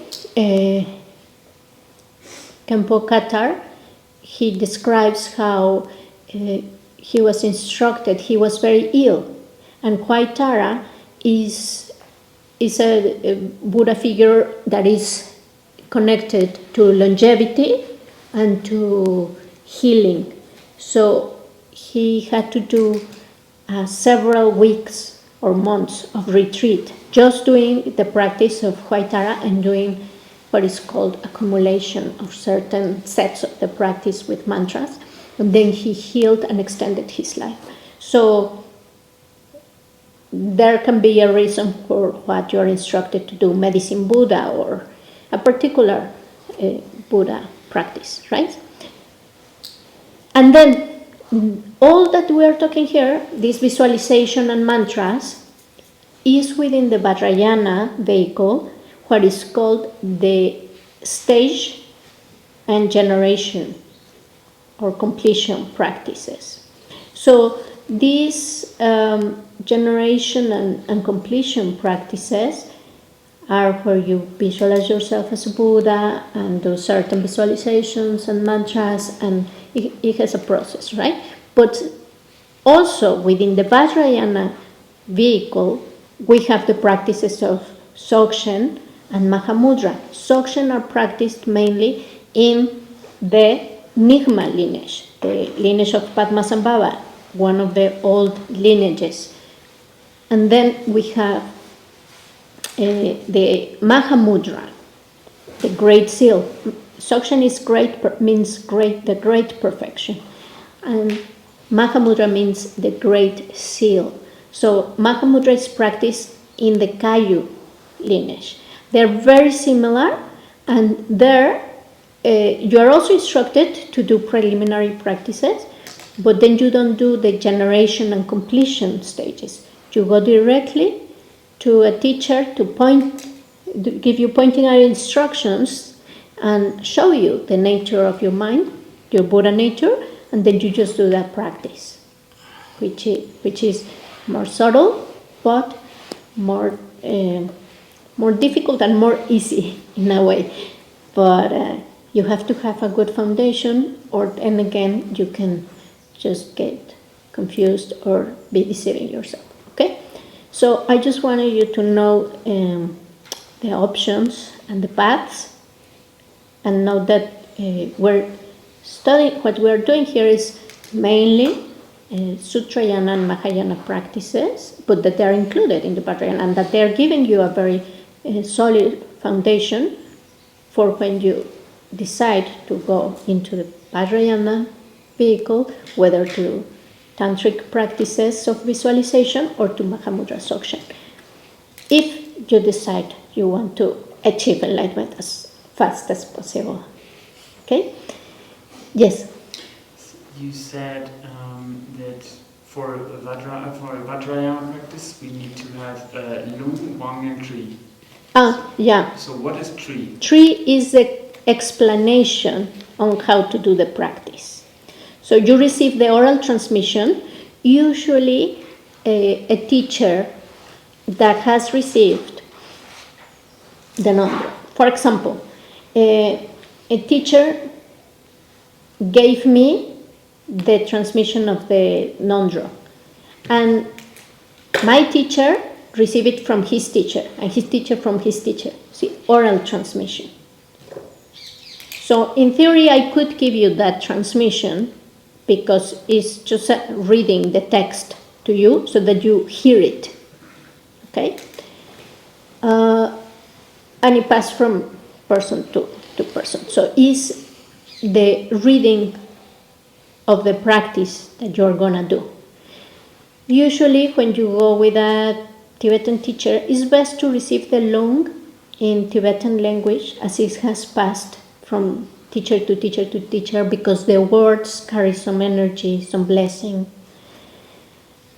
Khenpo Katar, he describes how he was instructed, he was very ill, and Kwai Tara is a Buddha figure that is connected to longevity and to healing. So he had to do several weeks or months of retreat, just doing the practice of Kwai Tara and doing what is called accumulation of certain sets of the practice with mantras. And then he healed and extended his life. So there can be a reason for what you're instructed to do, medicine Buddha or a particular Buddha practice, right? And then all that we are talking here, this visualization and mantras, is within the Vajrayana vehicle, what is called the stage and generation or completion practices. So these generation and completion practices are where you visualize yourself as a Buddha and do certain visualizations and mantras, and it has a process, right? But also within the Vajrayana vehicle, we have the practices of Dzogchen and Mahamudra. Dzogchen are practiced mainly in the Nyingma lineage, the lineage of Padmasambhava, one of the old lineages. And then we have the Mahamudra, the Great Seal. Dzogchen is means great, the great perfection, and Mahamudra means the Great Seal. So Mahamudra is practiced in the Kayu lineage. They're very similar, and there you are also instructed to do preliminary practices, but then you don't do the generation and completion stages. You go directly to a teacher to give you pointing out instructions and show you the nature of your mind, your Buddha nature, and then you just do that practice, which is more subtle, but more difficult and more easy in a way. But you have to have a good foundation, and again, you can just get confused or be deceiving yourself. Okay? So I just wanted you to know the options and the paths, and know that we're studying, what we're doing here is mainly Sutrayana and Mahayana practices, but that they're included in the Vajrayana, and that they're giving you a very a solid foundation for when you decide to go into the vipashyana vehicle, whether to tantric practices of visualization or to Mahamudra Sokshan. If you decide you want to achieve enlightenment as fast as possible. Okay? Yes? You said that for a vajrayana practice, we need to have a lung, wang, and tree. Yeah. So what is tree? Tree is the explanation on how to do the practice. So you receive the oral transmission, usually a teacher that has received the number. For example, a teacher gave me the transmission of the non-draw, and my teacher received it from his teacher, and his teacher from his teacher. See, oral transmission. So in theory, I could give you that transmission because it's just reading the text to you so that you hear it. Okay? And it passes from person to person. So is the reading of the practice that you're gonna do. Usually when you go with a Tibetan teacher, it's best to receive the lung in Tibetan language as it has passed from teacher to teacher to teacher, because the words carry some energy, some blessing.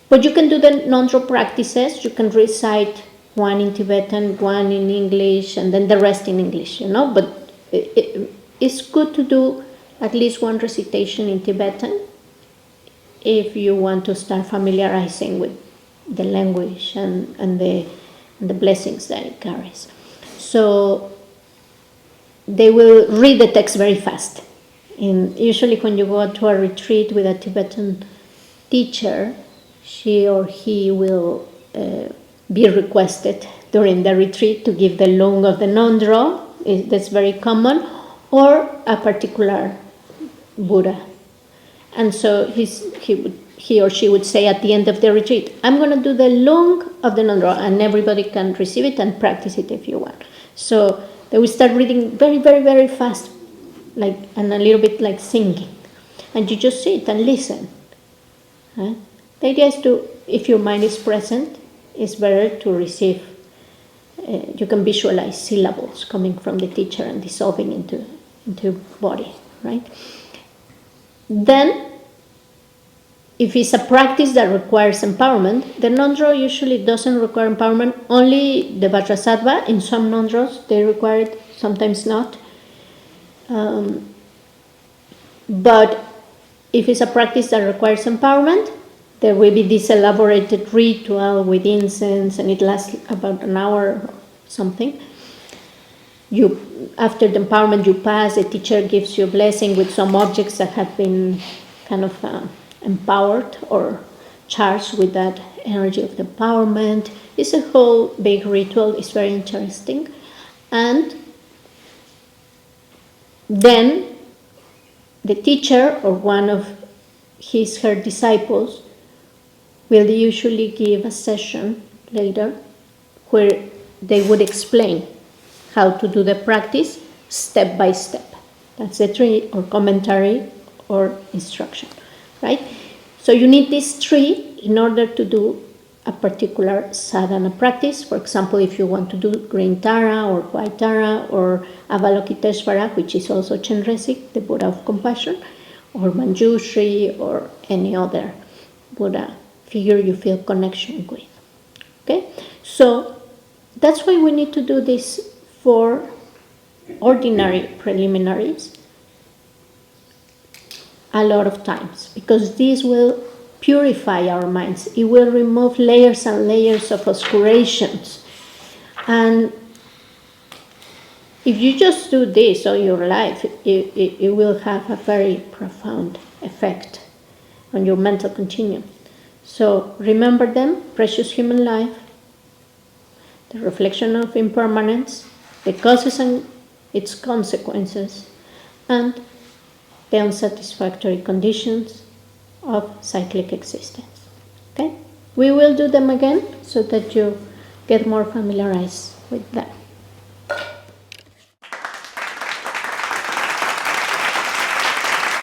But you can do the non-draw practices. You can recite one in Tibetan, one in English, and then the rest in English, But it's good to do at least one recitation in Tibetan if you want to start familiarizing with the language and the blessings that it carries. So they will read the text very fast. And usually when you go to a retreat with a Tibetan teacher, she or he will be requested during the retreat to give the lung of the non-draw, that's very common, or a particular Buddha. And so he or she would say at the end of the retreat, I'm going to do the lung of the non-draw, and everybody can receive it and practice it if you want. So they will start reading very, very, very fast, and a little bit like singing. And you just sit and listen. The idea is to, if your mind is present, it's better to receive. You can visualize syllables coming from the teacher and dissolving into your body, right? Then, if it's a practice that requires empowerment, the non-draw usually doesn't require empowerment. Only the Vajrasattva, in some non-draws, they require it, sometimes not. But if it's a practice that requires empowerment, there will be this elaborated ritual with incense, and it lasts about an hour or something. After the empowerment you pass, the teacher gives you a blessing with some objects that have been kind of empowered or charged with that energy of the empowerment. It's a whole big ritual. It's very interesting. And then the teacher or one of her disciples will usually give a session later where they would explain how to do the practice step by step. That's the tree or commentary or instruction, right? So you need this tree in order to do a particular sadhana practice. For example, if you want to do green Tara or white Tara or Avalokiteshvara, which is also Chenrezig, the Buddha of compassion, or Manjushri or any other Buddha figure you feel connection with. Okay? So that's why we need to do this for ordinary preliminaries a lot of times, because this will purify our minds. It will remove layers and layers of obscurations. And if you just do this all your life, it will have a very profound effect on your mental continuum. So remember them: precious human life, the reflection of impermanence, the causes and its consequences, and the unsatisfactory conditions of cyclic existence. Okay? We will do them again so that you get more familiarized with that.